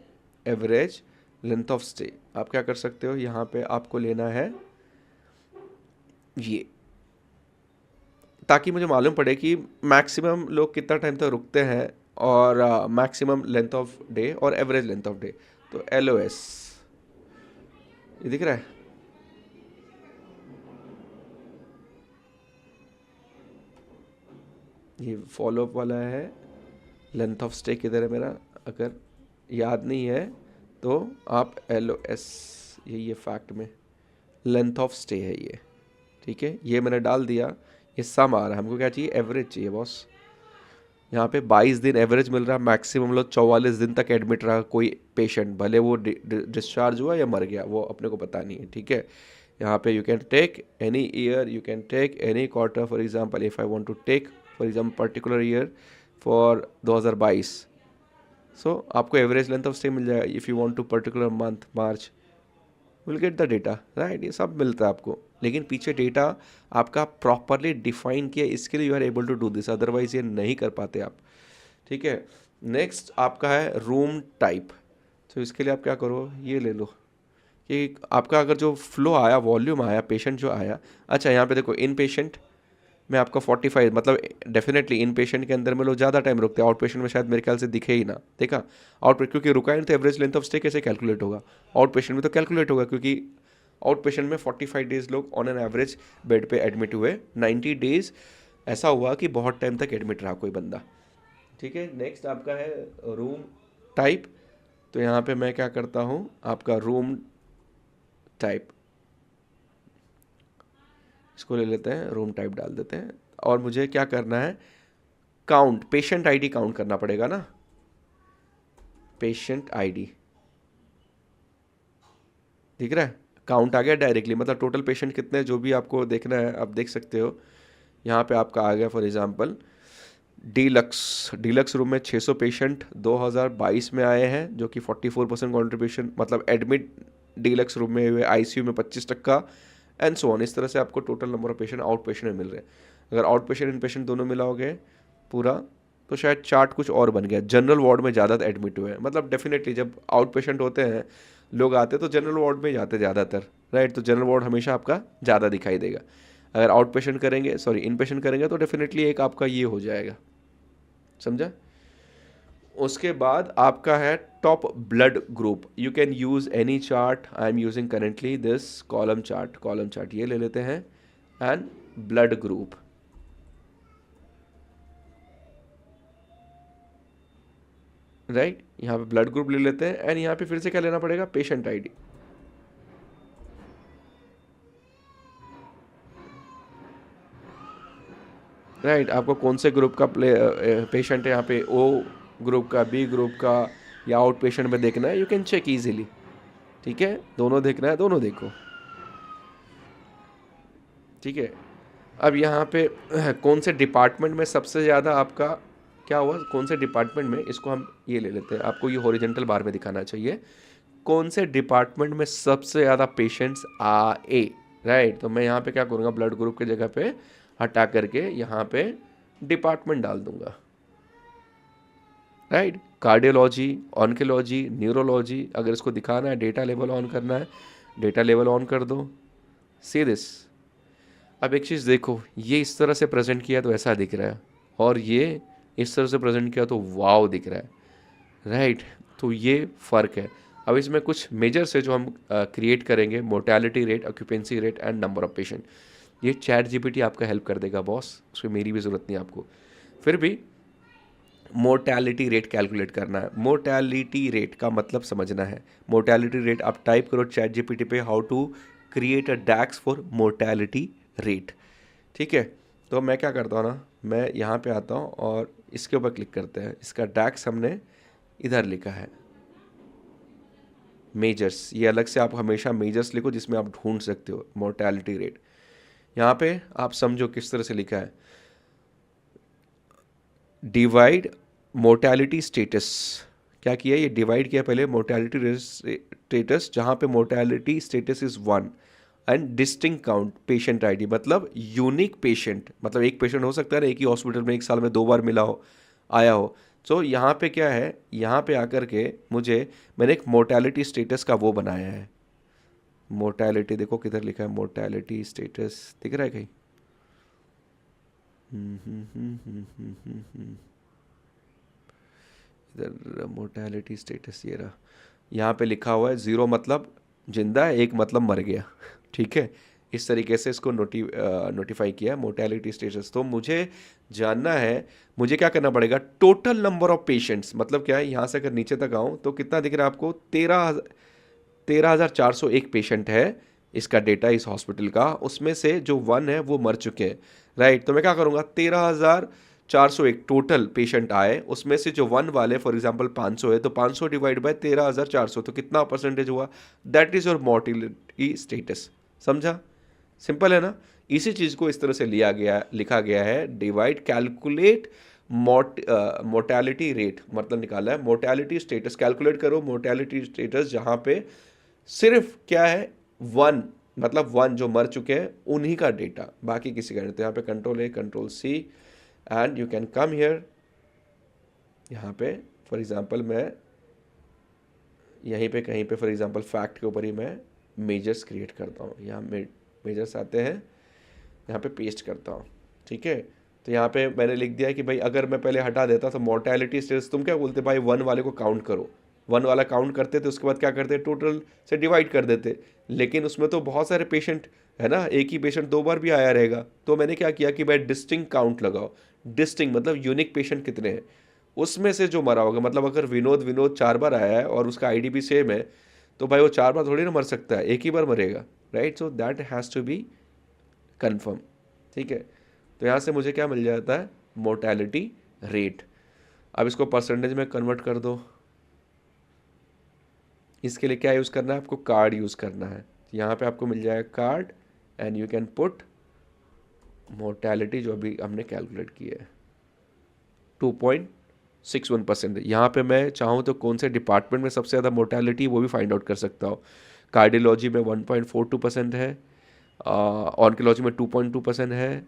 Average length of stay आप क्या कर सकते हो, यहाँ पे आपको लेना है ये, ताकि मुझे मालूम पड़े कि मैक्सिमम लोग कितना टाइम तक रुकते हैं, और मैक्सिमम लेंथ ऑफ डे और एवरेज लेंथ ऑफ डे। तो LOS ये दिख रहा है, ये फॉलोअप वाला है। लेंथ ऑफ स्टे किधर है मेरा, अगर याद नहीं है तो आप LOS, ये फैक्ट में लेंथ ऑफ स्टे है ये, ठीक है, ये मैंने डाल दिया। ये सम आ रहा है, हमको क्या चाहिए, एवरेज चाहिए बॉस। यहाँ पे 22 दिन एवरेज मिल रहा है, मैक्सिमम लोग 44 दिन तक एडमिट रहा कोई पेशेंट, भले वो डिस्चार्ज हुआ या मर गया वो अपने को पता नहीं है, ठीक है। यहाँ पे you can take any year, you can take any quarter, for example if I want to take for example particular year for 2022, so आपको एवरेज लेंथ ऑफ स्टे मिल जाएगा। If you want to particular month March, will get the data, right, ये सब मिलता है आपको, लेकिन पीछे डेटा आपका प्रॉपरली डिफाइन किया, इसके लिए you are able to do this, otherwise ये नहीं कर पाते आप, ठीक है। नेक्स्ट आपका है रूम टाइप। तो इसके लिए आप क्या करो, ये ले लो कि आपका अगर जो फ्लो आया, वॉल्यूम आया, पेशेंट जो आया, अच्छा यहाँ पे देखो इन पेशेंट में आपका 45, मतलब डेफिनेटली इन पेशेंट के अंदर में लोग ज़्यादा टाइम रुकते हैं, आउट पेशेंट में शायद मेरे ख्याल से दिखे ही ना, देखा आउट, क्योंकि रुका है तो एवरेज लेंथ ऑफ स्टे कैसे कैलकुलेट होगा, आउट पेशेंट में तो कैलकुलेट होगा, क्योंकि आउट पेशेंट में 45 डेज लोग ऑन एन एवरेज बेड पे एडमिट हुए, 90 डेज ऐसा हुआ कि बहुत टाइम तक एडमिट रहा कोई बंदा, ठीक है। नेक्स्ट आपका है रूम टाइप। तो यहाँ पे मैं क्या करता हूँ, आपका रूम टाइप, इसको ले लेते हैं, रूम टाइप डाल देते हैं, और मुझे क्या करना है, काउंट, पेशेंट आईडी काउंट करना पड़ेगा ना, पेशेंट आईडी दिख रहा है, काउंट आ गया डायरेक्टली, मतलब टोटल पेशेंट कितने, जो भी आपको देखना है आप देख सकते हो। यहाँ पे आपका आ गया फॉर एग्जांपल डीलक्स रूम में 600 पेशेंट 2022 में आए हैं, जो कि 44% कॉन्ट्रीब्यूशन, मतलब एडमिट डीलक्स रूम में हुए, ICU में 25%, एंड सो ऑन। इस तरह से आपको total number of patient out patient में मिल रहे हैं। अगर आउट पेशेंट इन पेशेंट दोनों मिलाओगे पूरा, तो शायद चार्ट कुछ और बन गया, जनरल वार्ड में ज़्यादा एडमिट हुए हैं, मतलब डेफिनेटली जब आउट पेशेंट होते हैं लोग आते हैं तो जनरल वार्ड में जाते ज़्यादातर, राइट, तो जनरल वार्ड हमेशा आपका ज़्यादा दिखाई देगा। अगर आउट पेशेंट करेंगे, सॉरी इन पेशेंट करेंगे, तो डेफिनेटली एक आपका ये हो जाएगा, समझा। उसके बाद आपका है top blood group, you can use any chart, I am using currently this column chart ये ले लेते हैं, एंड ब्लड ग्रुप, राइट, यहाँ पे ब्लड ग्रुप ले लेते हैं, एंड यहाँ पे फिर से क्या लेना पड़ेगा, पेशेंट आईडी, राइट, आपको कौन से ग्रुप का पेशेंट है, यहाँ पे O ग्रुप का, B ग्रुप का, या आउट पेशेंट में देखना है, यू कैन चेक इजीली, ठीक है, दोनों देखना है, दोनों देखो, ठीक है। अब यहाँ पे कौन से डिपार्टमेंट में सबसे ज़्यादा आपका क्या हुआ, कौन से डिपार्टमेंट में, इसको हम ये ले लेते हैं, आपको ये हॉरिजॉन्टल बार में दिखाना चाहिए, कौन से डिपार्टमेंट में सबसे ज़्यादा पेशेंट्स आए, राइट। तो मैं यहाँ पे क्या करूँगा, ब्लड ग्रुप की जगह पे हटा करके यहाँ पे डिपार्टमेंट डाल दूंगा, राइट, कार्डियोलॉजी, ऑन्कोलॉजी, न्यूरोलॉजी, अगर इसको दिखाना है डेटा लेवल ऑन करना है, डेटा लेवल ऑन कर दो, सी दिस, अब एक चीज़ देखो, ये इस तरह से प्रेजेंट किया तो ऐसा दिख रहा है, और ये इस तरह से प्रेजेंट किया तो वाव दिख रहा है, राइट। तो ये फ़र्क है। अब इसमें कुछ मेजर्स है जो हम क्रिएट करेंगे, mortality rate, occupancy rate and number of patient. ये चैट जीपीटी आपका हेल्प कर देगा बॉस, उसमें मेरी भी ज़रूरत नहीं आपको। फिर भी मोर्टेलिटी रेट कैलकुलेट करना है। मोर्टेलिटी रेट का मतलब समझना है। मोर्टेलिटी रेट आप टाइप करो चैट जीपीटी पे, how to create a DAX for mortality rate, ठीक है। तो मैं क्या करता हूँ ना, मैं यहाँ पे आता हूँ और इसके ऊपर क्लिक करते हैं। इसका डैक्स हमने इधर लिखा है, मेजर्स। ये अलग से आप हमेशा मेजर्स लिखो जिसमें आप ढूंढ सकते हो मोर्टेलिटी रेट। यहाँ पे आप समझो किस तरह से लिखा है, डिवाइड मोर्टेलिटी स्टेटस। क्या किया, ये डिवाइड किया पहले मोर्टेलिटी स्टेटस, जहाँ पे mortality status is 1 and distinct count patient ID, मतलब यूनिक पेशेंट, मतलब एक पेशेंट हो सकता है ना एक ही हॉस्पिटल में एक साल में 2 बार मिला हो, आया हो। तो यहाँ पे क्या है, यहाँ पे आकर के मैंने एक मोर्टेलिटी स्टेटस का वो बनाया है। मोर्टेलिटी देखो किधर लिखा है, मोर्टेलिटी स्टेटस दिख रहा है कहीं? इधर मोर्टेलिटी स्टेटस ये रहा, यहाँ पे लिखा हुआ है 0 मतलब जिंदा है, 1 मतलब मर गया, ठीक है। इस तरीके से इसको नोटिफाई किया है मोर्टेलिटी स्टेटस। तो मुझे जानना है, मुझे क्या करना पड़ेगा, टोटल नंबर ऑफ पेशेंट्स, मतलब क्या है, यहाँ से अगर नीचे तक आऊँ तो कितना दिख रहा है आपको, 13,401 पेशेंट है इसका डेटा इस हॉस्पिटल का, उसमें से जो 1 है वो मर चुके हैं, राइट। तो मैं क्या करूँगा, 13,401 टोटल पेशेंट आए, उसमें से जो 1 वाले फॉर एग्जांपल 500 है, तो 500 डिवाइड बाय 13,400, तो कितना परसेंटेज हुआ, that is your mortality status. समझा, सिंपल है ना। इसी चीज़ को इस तरह से लिखा गया है, डिवाइड कैलकुलेट मोर्टेलिटी रेट, मतलब निकाला है मोर्टेलिटी स्टेटस, कैलकुलेट करो मोर्टेलिटी स्टेटस जहाँ पे सिर्फ क्या है 1, मतलब 1 जो मर चुके हैं उन्हीं का डेटा, बाकी किसी का नहीं। तो यहाँ पे control A control C and you can come here. यहाँ पे फॉर एग्जांपल मैं यहीं पे कहीं पे फॉर एग्जांपल फैक्ट के ऊपर ही मैं मेजर्स क्रिएट करता हूँ। यहाँ मेजर्स आते हैं, यहाँ पे पेस्ट करता हूँ, ठीक है। तो यहाँ पे मैंने लिख दिया कि भाई अगर मैं पहले हटा देता तो मोर्टेलिटी स्टेटस, तुम क्या बोलते भाई 1 वाले को काउंट करो, 1 वाला काउंट करते थे, उसके बाद क्या करते टोटल से डिवाइड कर देते, लेकिन उसमें तो बहुत सारे पेशेंट है ना, एक ही पेशेंट 2 बार भी आया रहेगा। तो मैंने क्या किया कि भाई डिस्टिंक्ट काउंट लगाओ, डिस्टिंक्ट मतलब यूनिक पेशेंट कितने हैं, उसमें से जो मरा होगा, मतलब अगर विनोद 4 बार आया है और उसका आईडी भी सेम है, तो भाई वो 4 बार थोड़ी ना मर सकता है, एक ही बार मरेगा, right. So that has to be confirm, ठीक है। तो यहाँ से मुझे क्या मिल जाता है, मोर्टेलिटी रेट। अब इसको परसेंटेज में कन्वर्ट कर दो। इसके लिए क्या यूज़ करना है आपको, कार्ड यूज़ करना है। यहाँ पे आपको मिल जाएगा card and you can put mortality जो अभी हमने कैलकुलेट किया है 2.61%। यहाँ पे मैं चाहूँ तो कौन से डिपार्टमेंट में सबसे ज़्यादा मोर्टेलिटी वो भी फाइंड आउट कर सकता हूँ। कार्डियोलॉजी में 1.42% है, ऑन्कोलॉजी में 2.2% है,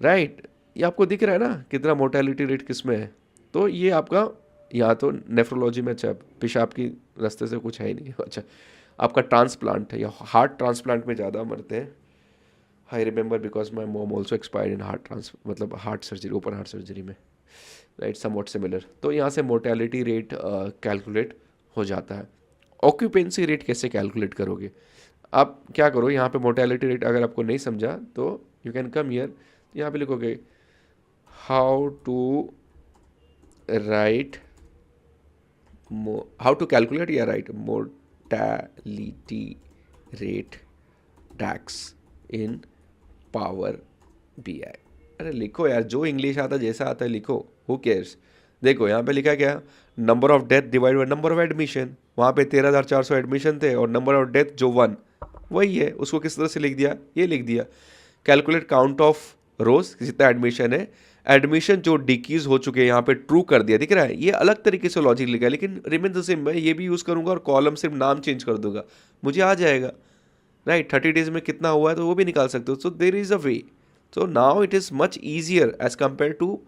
राइट। ये आपको दिख रहा है ना कितना मोर्टेलिटी रेट किस में है। तो ये आपका यहाँ तो नेफ्रोलॉजी में, अच्छा पेशाब की रास्ते से कुछ है ही नहीं, अच्छा आपका ट्रांसप्लांट है या हार्ट ट्रांसप्लांट में ज़्यादा मरते हैं। I remember because my mom also expired in मतलब heart surgery, open heart surgery में, राइट, समवॉट सिमिलर। तो यहाँ से मोर्टेलिटी रेट कैलकुलेट हो जाता है। ऑक्यूपेंसी रेट कैसे कैलकुलेट करोगे, आप क्या करो, यहाँ पे मोर्टेलिटी रेट अगर आपको नहीं समझा तो यू कैन कम हियर, यहाँ पे लिखोगे हाउ टू कैलकुलेट या राइट मोर्टेलिटी रेट डैक्स इन पावर BI। अरे लिखो यार, जो इंग्लिश आता जैसा आता है लिखो, हु केयर्स। देखो यहाँ पे लिखा क्या, number of death divide by number of admission, वहाँ पे 13,400 एडमिशन थे और नंबर ऑफ डेथ जो 1 वही है, उसको किस तरह से लिख दिया, ये लिख दिया। कैलकुलेट काउंट ऑफ रोज, जितना एडमिशन है, एडमिशन जो डिक्रीज हो चुके हैं यहाँ पे ट्रू कर दिया, दिख रहा है। ये अलग तरीके से लॉजिक लिखा है, लेकिन रिमेन द सेम। मैं ये भी यूज़ करूँगा और कॉलम सिर्फ नाम चेंज कर दूंगा, मुझे आ जाएगा, राइट। 30 डेज में कितना हुआ है तो वो भी निकाल सकते हो। So there is a way. So now it is much easier as compared to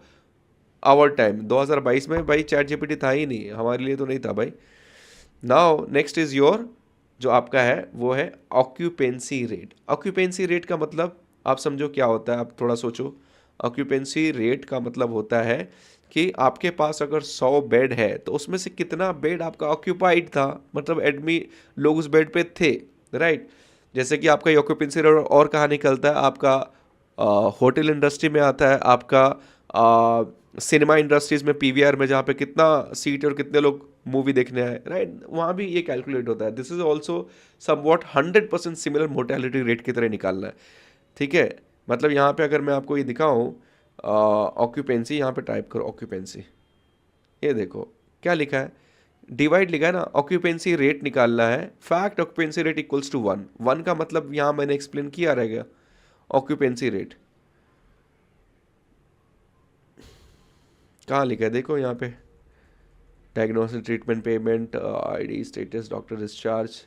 our time. 2022 में भाई चैट जीपीटी था ही नहीं, हमारे लिए तो नहीं था भाई। नाउ नेक्स्ट इज़ योर, जो आपका है वो है ऑक्यूपेंसी रेट। ऑक्यूपेंसी रेट का मतलब आप समझो क्या होता है, आप थोड़ा सोचो। ऑक्यूपेंसी रेट का मतलब होता है कि आपके पास अगर 100 बेड है तो उसमें से कितना बेड आपका ऑक्यूपाइड था, मतलब एडमी लोग उस बेड पे थे, राइट। जैसे कि आपका ऑक्यूपेंसी रेट और कहाँ निकलता है, आपका होटल इंडस्ट्री में आता है, आपका सिनेमा इंडस्ट्रीज में, पीवीआर में, जहाँ पे कितना सीट और कितने लोग मूवी देखने आए, राइट, वहाँ भी ये कैलकुलेट होता है। This is also somewhat 100% similar mortality rate की तरह निकालना है, ठीक है। मतलब यहाँ पे अगर मैं आपको ये दिखाऊँ ऑक्यूपेंसी, यहाँ पे टाइप करो ऑक्यूपेंसी, ये देखो क्या लिखा है, डिवाइड लिखा है ना, ऑक्यूपेंसी रेट निकालना है। Fact occupancy rate equals to 1, 1 का मतलब यहाँ मैंने एक्सप्लेन किया रहेगा। ऑक्यूपेंसी रेट कहाँ लिखा है, देखो यहाँ पे, diagnosis, treatment, payment, ID, status, doctor discharge,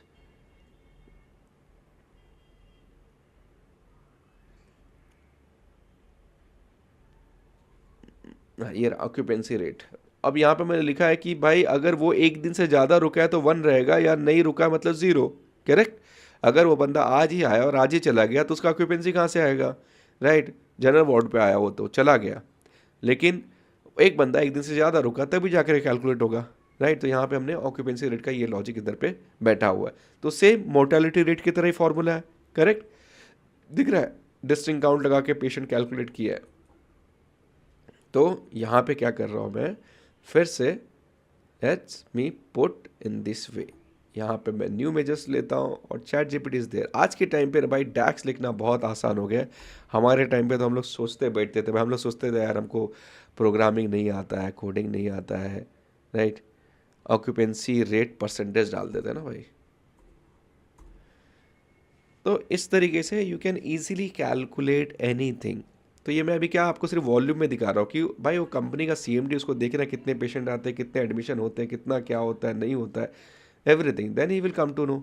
ये ऑक्यूपेंसी रेट। अब यहाँ पे मैंने लिखा है कि भाई अगर वो एक दिन से ज़्यादा रुका है तो 1 रहेगा, या नहीं रुका मतलब 0, करेक्ट। अगर वो बंदा आज ही आया और आज ही चला गया तो उसका ऑक्यूपेंसी कहाँ से आएगा, राइट। जनरल वार्ड पे आया वो तो चला गया, लेकिन एक बंदा एक दिन से ज़्यादा रुका तभी जाकर कैलकुलेट होगा, राइट। तो यहाँ पे हमने ऑक्यूपेंसी रेट का ये लॉजिक इधर पे बैठा हुआ है। तो सेम मोर्टेलिटी रेट की तरह ही फॉर्मूला है, करेक्ट, दिख रहा है। डिस्टिंक्ट काउंट लगा के पेशेंट कैलकुलेट किया है। तो यहाँ पे क्या कर रहा हूँ मैं, फिर से let's me put in this way, यहाँ पे मैं न्यू मेजर्स लेता हूँ और चैट जीपीटी इज देयर। आज के टाइम पे भाई डैक्स लिखना बहुत आसान हो गया है। हमारे टाइम पे तो हम लोग सोचते बैठते थे भाई, हम लोग सोचते थे यार हमको प्रोग्रामिंग नहीं आता है, कोडिंग नहीं आता है, राइट। ऑक्यूपेंसी रेट परसेंटेज डाल देते हैं ना भाई। तो इस तरीके से you can easily calculate anything. तो ये मैं अभी क्या आपको सिर्फ वॉल्यूम में दिखा रहा हूँ कि भाई वो कंपनी का सीएमडी, उसको देख रहा है कितने पेशेंट आते हैं, कितने एडमिशन होते हैं, कितना क्या होता है, नहीं होता है, everything, then he will come to know.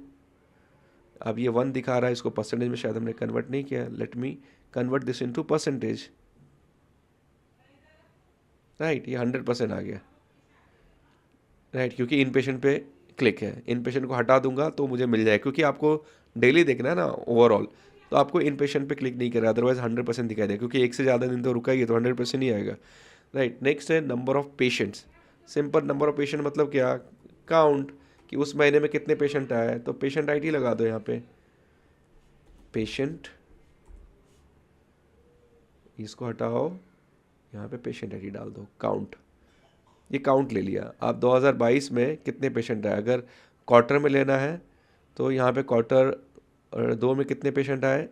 अब ये 1 दिखा रहा है, इसको परसेंटेज में शायद हमने कन्वर्ट नहीं किया, let me convert this into percentage, right. ये 100% आ गया, राइट, क्योंकि इन पेशेंट पे क्लिक है। इन पेशेंट को हटा दूंगा तो मुझे मिल जाए, क्योंकि आपको डेली देखना है ना ओवरऑल, तो आपको इन पेशेंट पे क्लिक नहीं करेगा, अदरवाइज 100% दिखाई देगा, क्योंकि एक से ज़्यादा दिन तो रुका ही है तो 100% ही आएगा, राइट। नेक्स्ट है number of patients. Simple, number of patient मतलब क्या, काउंट, कि उस महीने में कितने पेशेंट आए, तो पेशेंट आईडी लगा दो यहाँ पे, पेशेंट, इसको हटाओ, यहाँ पे पेशेंट आईडी डाल दो, काउंट। ये काउंट ले लिया। आप 2022 में कितने पेशेंट आए, अगर क्वार्टर में लेना है तो यहाँ पे क्वार्टर 2 में कितने पेशेंट आए,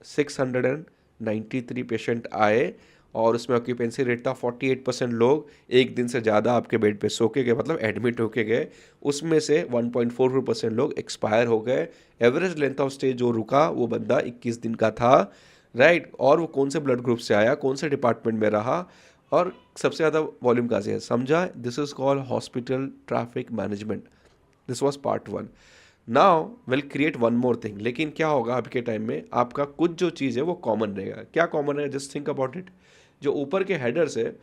693 पेशेंट आए, और उसमें ऑक्यूपेंसी रेट था 48%। लोग एक दिन से ज़्यादा आपके बेड पे सो के गए, मतलब एडमिट होके गए, उसमें से 1.44% लोग एक्सपायर हो गए। एवरेज लेंथ ऑफ स्टे जो रुका वो बंदा 21 दिन का था, राइट। और वो कौन से ब्लड ग्रुप से आया, कौन से डिपार्टमेंट में रहा, और सबसे ज़्यादा वॉल्यूम कहाँ से है, समझा। This is called hospital traffic management. This was part 1। Now will create one more thing. लेकिन क्या होगा अभी के टाइम में, आपका कुछ जो चीज़ है वो कॉमन रहेगा। क्या कॉमन है, जस्ट थिंक अबाउट इट। जो ऊपर के हेडर्स है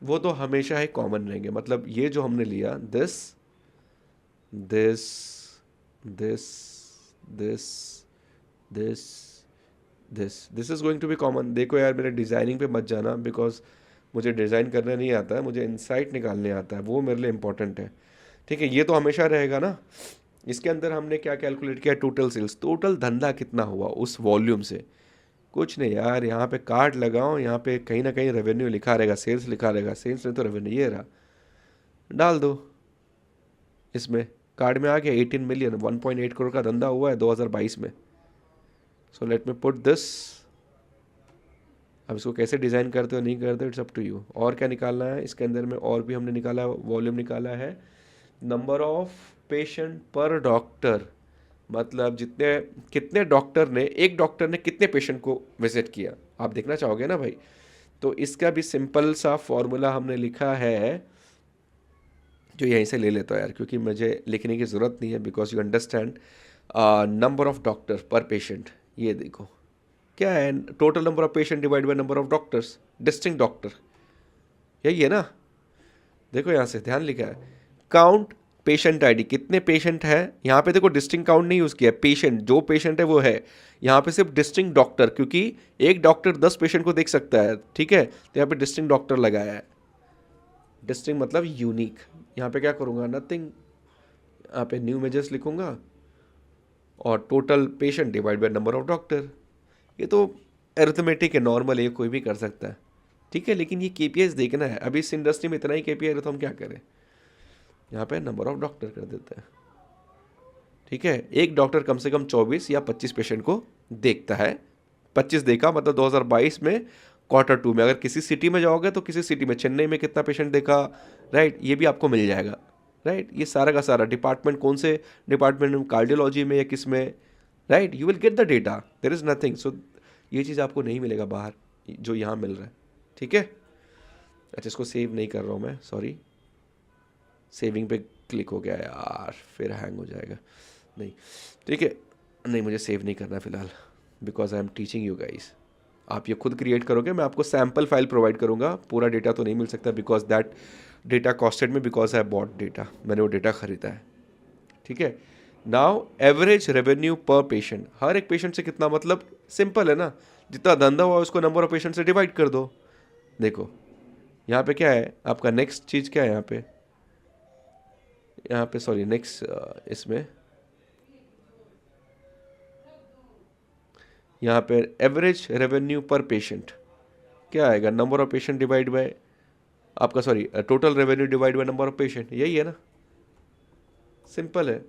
वो तो हमेशा ही कॉमन रहेंगे, मतलब ये जो हमने लिया, this this this this this this is going to be common. देखो यार मेरे डिज़ाइनिंग पे मत जाना, बिकॉज मुझे डिज़ाइन करना नहीं आता है, मुझे इंसाइट निकालने आता है, वो मेरे लिए इंपॉर्टेंट है, ठीक है। ये तो हमेशा रहेगा ना। इसके अंदर हमने क्या कैलकुलेट किया, टोटल सेल्स, टोटल धंधा कितना हुआ उस वॉल्यूम से। कुछ नहीं यार, यहाँ पे कार्ड लगाओ, यहाँ पे कहीं ना कहीं रेवेन्यू लिखा रहेगा, सेल्स लिखा रहेगा, सेल्स नहीं तो रेवेन्यू, ये रहा, डाल दो इसमें। कार्ड में आ गया 18 मिलियन, 1.8 करोड़ का धंधा हुआ है 2022 में। So let me put this. अब इसको कैसे डिज़ाइन करते हो नहीं करते, इट्स अप टू यू। और क्या निकालना है इसके अंदर में, और भी हमने निकाला, वॉल्यूम निकाला है, नंबर ऑफ पेशेंट पर डॉक्टर, मतलब जितने, कितने डॉक्टर ने, एक डॉक्टर ने कितने पेशेंट को विजिट किया, आप देखना चाहोगे ना भाई। तो इसका भी सिंपल सा फॉर्मूला हमने लिखा है, जो यहीं से ले लेता हूँ यार, क्योंकि मुझे लिखने की ज़रूरत नहीं है, because you understand. Number of doctor पर पेशेंट, ये देखो क्या है, total number of patient divide by number of doctors, distinct doctor, यही है ना। देखो यहाँ से ध्यान लिखा है, काउंट पेशेंट आईडी, कितने पेशेंट है यहाँ पे देखो, डिस्टिंक्ट काउंट नहीं यूज़ किया है, पेशेंट जो पेशेंट है वो है, यहाँ पे सिर्फ डिस्टिंक्ट डॉक्टर, क्योंकि एक डॉक्टर 10 पेशेंट को देख सकता है, ठीक है, तो यहाँ पे डिस्टिंक्ट डॉक्टर लगाया है। डिस्टिंक्ट मतलब यूनिक। यहाँ पे क्या करूँगा, नथिंग, यहाँ पे न्यू मेजर्स लिखूँगा और total patient divide by number of doctor. ये तो अरिथमेटिक है, नॉर्मल है, कोई भी कर सकता है, ठीक है, लेकिन ये केपीआईज देखना है। अभी इस इंडस्ट्री में इतना ही केपीआई है तो हम क्या करें, यहाँ पे नंबर ऑफ डॉक्टर कर देते हैं, ठीक है। एक डॉक्टर कम से कम 24 या 25 पेशेंट को देखता है। 25 देखा मतलब 2022 में Q2 में। अगर किसी सिटी में जाओगे तो किसी सिटी में, चेन्नई में कितना पेशेंट देखा, राइट, ये भी आपको मिल जाएगा, राइट। ये सारा का सारा डिपार्टमेंट, कौन से डिपार्टमेंट में, कार्डियोलॉजी में या किस में, right, you will get the data, there is nothing. So ये चीज़ आपको नहीं मिलेगा बाहर, जो यहाँ मिल रहा है, ठीक है। अच्छा, इसको सेव नहीं कर रहा हूँ मैं, सॉरी, सेविंग पे क्लिक हो गया यार, फिर हैंग हो जाएगा, नहीं, ठीक है, नहीं मुझे सेव नहीं करना फिलहाल, because I am teaching you guys. आप ये खुद क्रिएट करोगे, मैं आपको सैम्पल फाइल प्रोवाइड करूँगा, पूरा डेटा तो नहीं मिल सकता, बिकॉज दैट डेटा कॉस्टेड में, बिकॉज आई बॉट डेटा, मैंने वो डेटा खरीदा है, ठीक है। Now average revenue per patient, हर एक पेशेंट से कितना, मतलब सिंपल है ना, जितना धंधा हुआ उसको नंबर ऑफ पेशेंट से डिवाइड कर दो। देखो यहाँ पे क्या है आपका, नेक्स्ट चीज़ क्या है यहाँ पे सॉरी, नेक्स्ट इसमें यहाँ पे एवरेज रेवेन्यू पर पेशेंट क्या आएगा, number of patient divide by आपका, sorry, total revenue divide by number of patient, यही है ना, सिंपल है।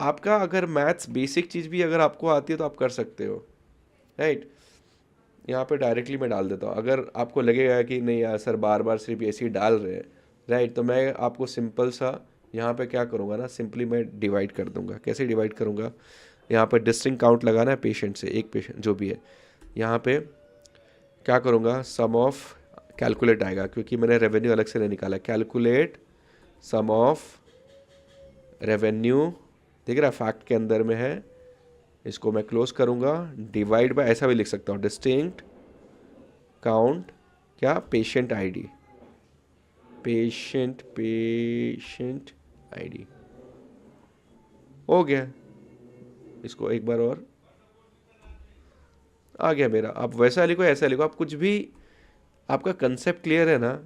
आपका अगर मैथ्स बेसिक चीज़ भी अगर आपको आती है तो आप कर सकते हो, राइट। यहाँ पे डायरेक्टली मैं डाल देता हूँ। अगर आपको लगेगा कि नहीं यार सर बार बार सिर्फ ऐसे ही डाल रहे हैं, राइट, तो मैं आपको सिंपल सा यहाँ पे क्या करूँगा ना, सिंपली मैं डिवाइड कर दूँगा। कैसे डिवाइड करूँगा, यहाँ पे डिस्टिंक्ट काउंट लगाना है पेशेंट से, एक पेशेंट जो भी है, यहाँ पे क्या करूँगा, सम ऑफ कैलकुलेट आएगा, क्योंकि मैंने रेवेन्यू अलग से नहीं निकाला, कैलकुलेट सम ऑफ रेवेन्यू, देख रहा है फैक्ट के अंदर में है, इसको मैं क्लोज करूँगा, डिवाइड बाय, ऐसा भी लिख सकता हूँ, डिस्टिंक्ट काउंट क्या, पेशेंट आईडी, पेशेंट आईडी, हो गया। इसको एक बार और, आ गया मेरा। आप वैसा लिखो ऐसा लिखो, आप कुछ भी, आपका कंसेप्ट क्लियर है ना,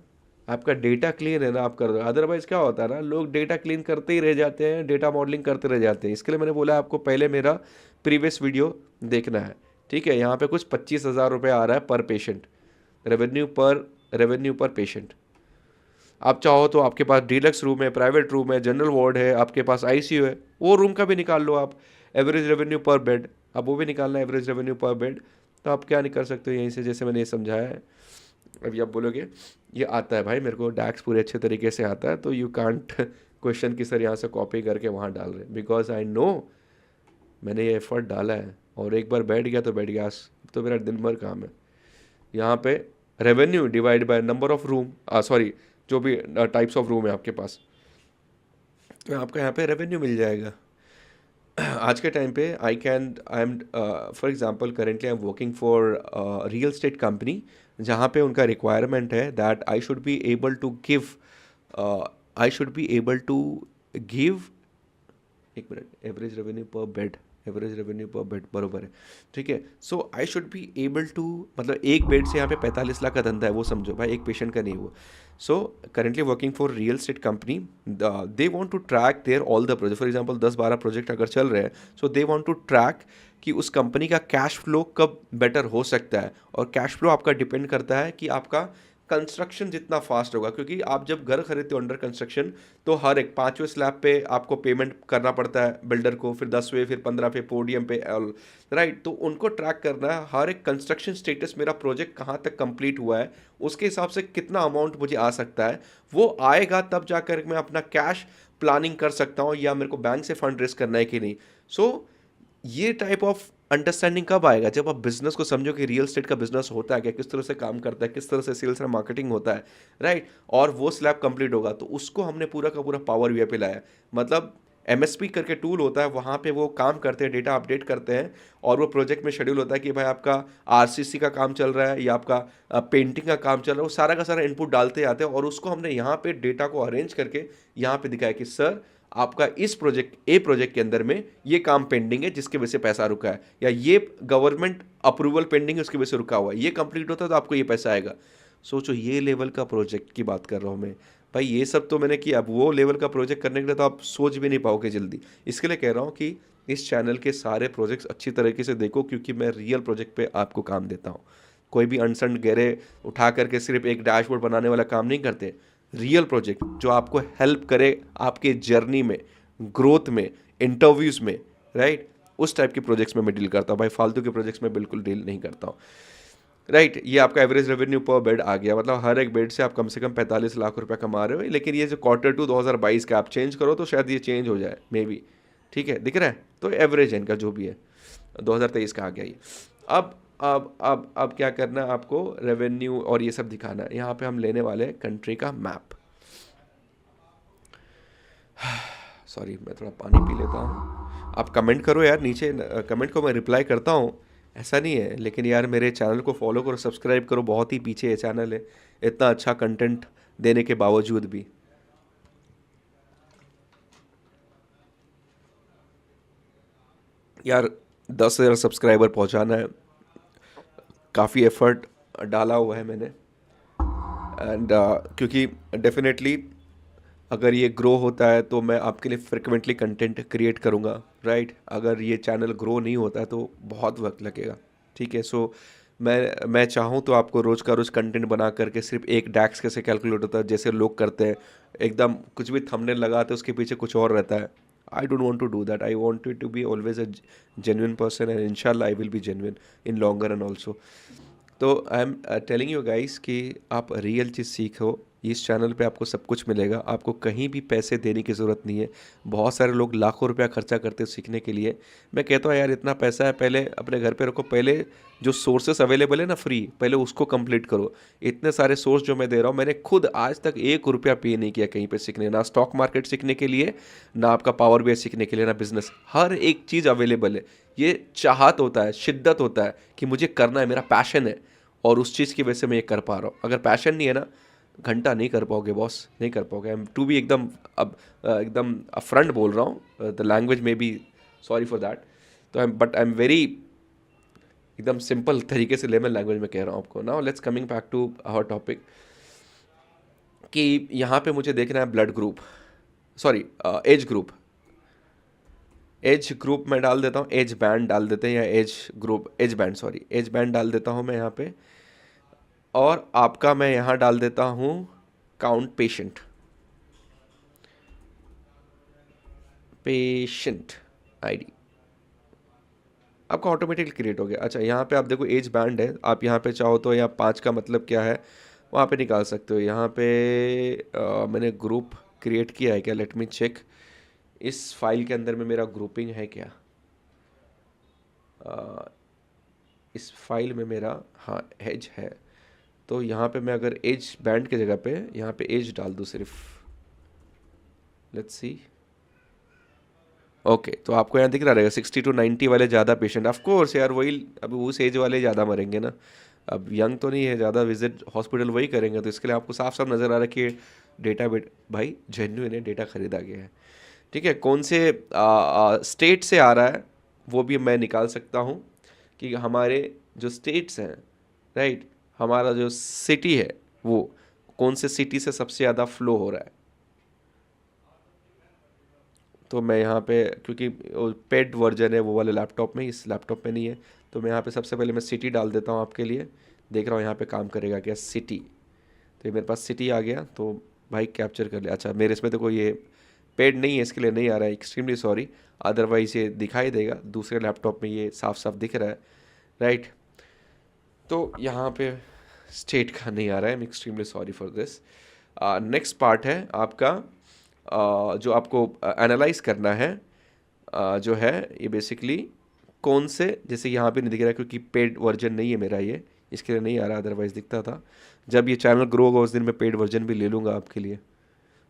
आपका डेटा क्लीन है ना, आप कर दो। अदरवाइज क्या होता है ना, लोग डेटा क्लीन करते ही रह जाते हैं, डेटा मॉडलिंग करते रह जाते हैं। इसके लिए मैंने बोला आपको पहले मेरा प्रीवियस वीडियो देखना है, ठीक है। यहाँ पे कुछ 25,000 रुपये आ रहा है पर पेशेंट, रेवेन्यू पर पेशेंट। आप चाहो तो आपके पास डीलक्स रूम है, प्राइवेट रूम है, जनरल वार्ड है, आपके पास आईसीयू है, वो रूम का भी निकाल लो आप। एवरेज रेवेन्यू पर बेड, अब वो भी निकालना है, एवरेज रेवेन्यू पर बेड। तो आप क्या नहीं कर सकते हो यहीं से, जैसे मैंने ये समझाया है। अभी आप बोलोगे ये आता है भाई, मेरे को डैक्स पूरे अच्छे तरीके से आता है, तो यू कांट क्वेश्चन की सर यहाँ से कॉपी करके वहाँ डाल रहे, बिकॉज आई नो मैंने ये एफर्ट डाला है, और एक बार बैठ गया तो बैठ गया, तो मेरा दिन भर काम है। यहाँ पे revenue divide by number of room, sorry, जो भी टाइप्स ऑफ रूम है आपके पास, तो आपका यहाँ पे रेवेन्यू मिल जाएगा। आज के टाइम पे I am for example currently I am working for real estate company, जहाँ पे उनका रिक्वायरमेंट है that I should be able to give, एक minute, average revenue per bed बरोबर है, ठीक है। So I should be able to, मतलब एक बेड से यहाँ पे 45 लाख का धंधा है, वो समझो भाई, एक पेशेंट का नहीं वो। So currently working for real estate company, they want to track their all the project, for example 10-12 project अगर चल रहे हैं, so they want to track कि उस कंपनी का कैश फ्लो कब बेटर हो सकता है। और कैश फ्लो आपका डिपेंड करता है कि आपका कंस्ट्रक्शन जितना फास्ट होगा, क्योंकि आप जब घर खरीदते हो अंडर कंस्ट्रक्शन, तो हर एक 5वें स्लैब पे आपको पेमेंट करना पड़ता है बिल्डर को, फिर 10वें, फिर 15 पे पोडियम पे, राइट। तो उनको ट्रैक करना है हर एक कंस्ट्रक्शन स्टेटस, मेरा प्रोजेक्ट कहाँ तक कंप्लीट हुआ है, उसके हिसाब से कितना अमाउंट मुझे आ सकता है, वो आएगा तब जाकर मैं अपना कैश प्लानिंग कर सकता हूँ, या मेरे को बैंक से फंड रेस करना है कि नहीं। सो ये टाइप ऑफ अंडरस्टैंडिंग कब आएगा, जब आप बिजनेस को समझो कि रियल एस्टेट का बिजनेस होता है क्या, किस तरह से काम करता है, किस तरह से सेल्स और मार्केटिंग होता है, राइट। और वो स्लैब कंप्लीट होगा, तो उसको हमने पूरा का पूरा पावर वी पे लाया। मतलब एमएसपी करके टूल होता है, वहाँ पे वो काम करते हैं, डेटा अपडेट करते हैं, और वो प्रोजेक्ट में शेड्यूल होता है कि भाई आपका आरसीसी का काम चल रहा है या आपका पेंटिंग का काम चल रहा है, वो सारा का सारा इनपुट डालते आते हैं, और उसको हमने यहाँ पे डेटा को अरेंज करके यहाँ पे दिखाया कि सर आपका इस प्रोजेक्ट के अंदर में ये काम पेंडिंग है जिसकी वजह से पैसा रुका है, या ये गवर्नमेंट अप्रूवल पेंडिंग है उसकी वजह से रुका हुआ है, ये कंप्लीट होता है तो आपको ये पैसा आएगा। सोचो ये लेवल का प्रोजेक्ट की बात कर रहा हूँ मैं भाई, ये सब तो मैंने किया। अब वो लेवल का प्रोजेक्ट करने के लिए तो आप सोच भी नहीं पाओगे जल्दी। इसके लिए कह रहा हूँ कि इस चैनल के सारे प्रोजेक्ट्स अच्छी तरीके से देखो, क्योंकि मैं रियल प्रोजेक्ट पे आपको काम देता हूँ। कोई भी अनसन गहरे उठा करके सिर्फ एक डैशबोर्ड बनाने वाला काम नहीं करते। रियल प्रोजेक्ट जो आपको हेल्प करे आपके जर्नी में, ग्रोथ में, इंटरव्यूज़ में, राइट, उस टाइप के प्रोजेक्ट्स में मैं डील करता हूँ भाई। फालतू के प्रोजेक्ट्स में बिल्कुल डील नहीं करता हूँ, राइट। ये आपका एवरेज रेवेन्यू पर बेड आ गया, मतलब हर एक बेड से आप कम से कम 45 लाख रुपए कमा रहे हो। लेकिन ये जो Q2 2022 का आप चेंज करो तो शायद ये चेंज हो जाए, मे बी। ठीक है, दिख रहा है, तो एवरेज है इनका जो भी है, 2023 का आ गया ये। अब क्या करना है आपको, रेवेन्यू और ये सब दिखाना है। यहाँ पे हम लेने वाले कंट्री का मैप। सॉरी, मैं थोड़ा पानी पी लेता हूँ। आप कमेंट करो यार नीचे, कमेंट को मैं रिप्लाई करता हूँ, ऐसा नहीं है। लेकिन यार मेरे चैनल को फॉलो करो, सब्सक्राइब करो, बहुत ही पीछे ये चैनल है इतना अच्छा कंटेंट देने के बावजूद भी। यार 10,000 सब्सक्राइबर पहुंचाना है, काफ़ी एफर्ट डाला हुआ है मैंने, एंड क्योंकि डेफिनेटली अगर ये ग्रो होता है तो मैं आपके लिए फ्रिक्वेंटली कंटेंट क्रिएट करूँगा, राइट। अगर ये चैनल ग्रो नहीं होता है तो बहुत वक्त लगेगा, ठीक है। सो मैं चाहूँ तो आपको रोज़ का रोज़ कंटेंट बना करके सिर्फ एक डैक्स कैसे कैलकुलेट होता है जैसे लोग करते हैं, एकदम कुछ भी थंबनेल लगाते हैं उसके पीछे कुछ और रहता है। I don't want to do that. I want to be always a genuine person, and इंशाल्लाह I will be genuine in longer run also. तो I am telling you guys कि आप रियल चीज़ सीखो। इस चैनल पे आपको सब कुछ मिलेगा, आपको कहीं भी पैसे देने की ज़रूरत नहीं है। बहुत सारे लोग लाखों रुपया खर्चा करते हैं सीखने के लिए। मैं कहता हूँ यार इतना पैसा है, पहले अपने घर पे रखो, पहले जो सोर्सेस अवेलेबल है ना फ्री, पहले उसको कंप्लीट करो। इतने सारे सोर्स जो मैं दे रहा हूँ, मैंने खुद आज तक 1 रुपया पे नहीं किया कहीं पे सीखने, ना स्टॉक मार्केट सीखने के लिए, ना आपका पावर BI सीखने के लिए, ना बिजनेस। हर एक चीज़ अवेलेबल है। ये चाहत होता है, शिद्दत होता है कि मुझे करना है, मेरा पैशन है, और उस चीज़ की वजह से मैं ये कर पा रहा हूँ। अगर पैशन नहीं है ना, घंटा नहीं कर पाओगे बॉस, नहीं कर पाओगे। आई एम टू बी एकदम अब एकदम अपफ्रंट बोल रहा हूँ, द लैंग्वेज में बी सॉरी फॉर दैट। तो आई एम वेरी एकदम सिंपल तरीके से लेमन लैंग्वेज में कह रहा हूँ आपको। Now let's coming back to our topic, कि यहाँ पे मुझे देखना है blood group, sorry age group. Age group मैं डाल देता हूँ, एज बैंड डाल देते हैं, या as group, as band, sorry as band डाल देता हूँ मैं यहाँ पे। और आपका मैं यहाँ डाल देता हूँ काउंट पेशेंट आईडी, आपका ऑटोमेटिकली क्रिएट हो गया। अच्छा, यहाँ पे आप देखो एज बैंड है, आप यहाँ पे चाहो तो यहाँ 5 का मतलब क्या है वहाँ पे निकाल सकते हो। यहाँ पे मैंने ग्रुप क्रिएट किया है क्या, लेट मी चेक। इस फाइल के अंदर में मेरा ग्रुपिंग है क्या, इस फाइल में मेरा, हाँ एज है। तो यहाँ पे मैं अगर एज बैंड की जगह पे यहाँ पे एज डाल दूँ सिर्फ, लेट्स सी। ओके, तो आपको यहाँ दिख रहा रहेगा 60 to 90 वाले ज़्यादा पेशेंट। ऑफ कोर्स यार वही, अब उस एज वाले ज़्यादा मरेंगे ना। अब यंग तो नहीं है, ज़्यादा विजिट हॉस्पिटल वही करेंगे, तो इसके लिए आपको साफ साफ नज़र आ रहा है कि डेटा बेट भाई जेन्युइन है, डेटा खरीदा गया है। ठीक है, कौन से स्टेट से आ रहा है वो भी मैं निकाल सकता हूँ, कि हमारे जो स्टेट्स हैं, राइट, हमारा जो सिटी है वो कौन से सिटी से सबसे ज़्यादा फ्लो हो रहा है। तो मैं यहाँ पे, क्योंकि पेड वर्जन है वो वाले लैपटॉप में, इस लैपटॉप में नहीं है, तो मैं यहाँ पे सबसे पहले मैं सिटी डाल देता हूँ आपके लिए। देख रहा हूँ यहाँ पे काम करेगा क्या, सिटी। तो ये मेरे पास सिटी आ गया, तो भाई कैप्चर कर लिया। अच्छा, मेरे इसमें देखो ये पेड नहीं है, इसके लिए नहीं आ रहा है, एक्सट्रीमली सॉरी। अदरवाइज ये दिखाई देगा, दूसरे लैपटॉप में ये साफ साफ दिख रहा है, राइट। तो यहाँ पे स्टेट का नहीं आ रहा है, I am extremely sorry for this. Next part है आपका, जो आपको एनालाइज करना है, जो है ये बेसिकली कौन से, जैसे यहाँ पे नहीं दिख रहा है क्योंकि पेड वर्जन नहीं है मेरा ये, इसके लिए नहीं आ रहा, अदरवाइज दिखता था। जब ये चैनल ग्रो होगा उस दिन मैं पेड वर्जन भी ले लूँगा आपके लिए।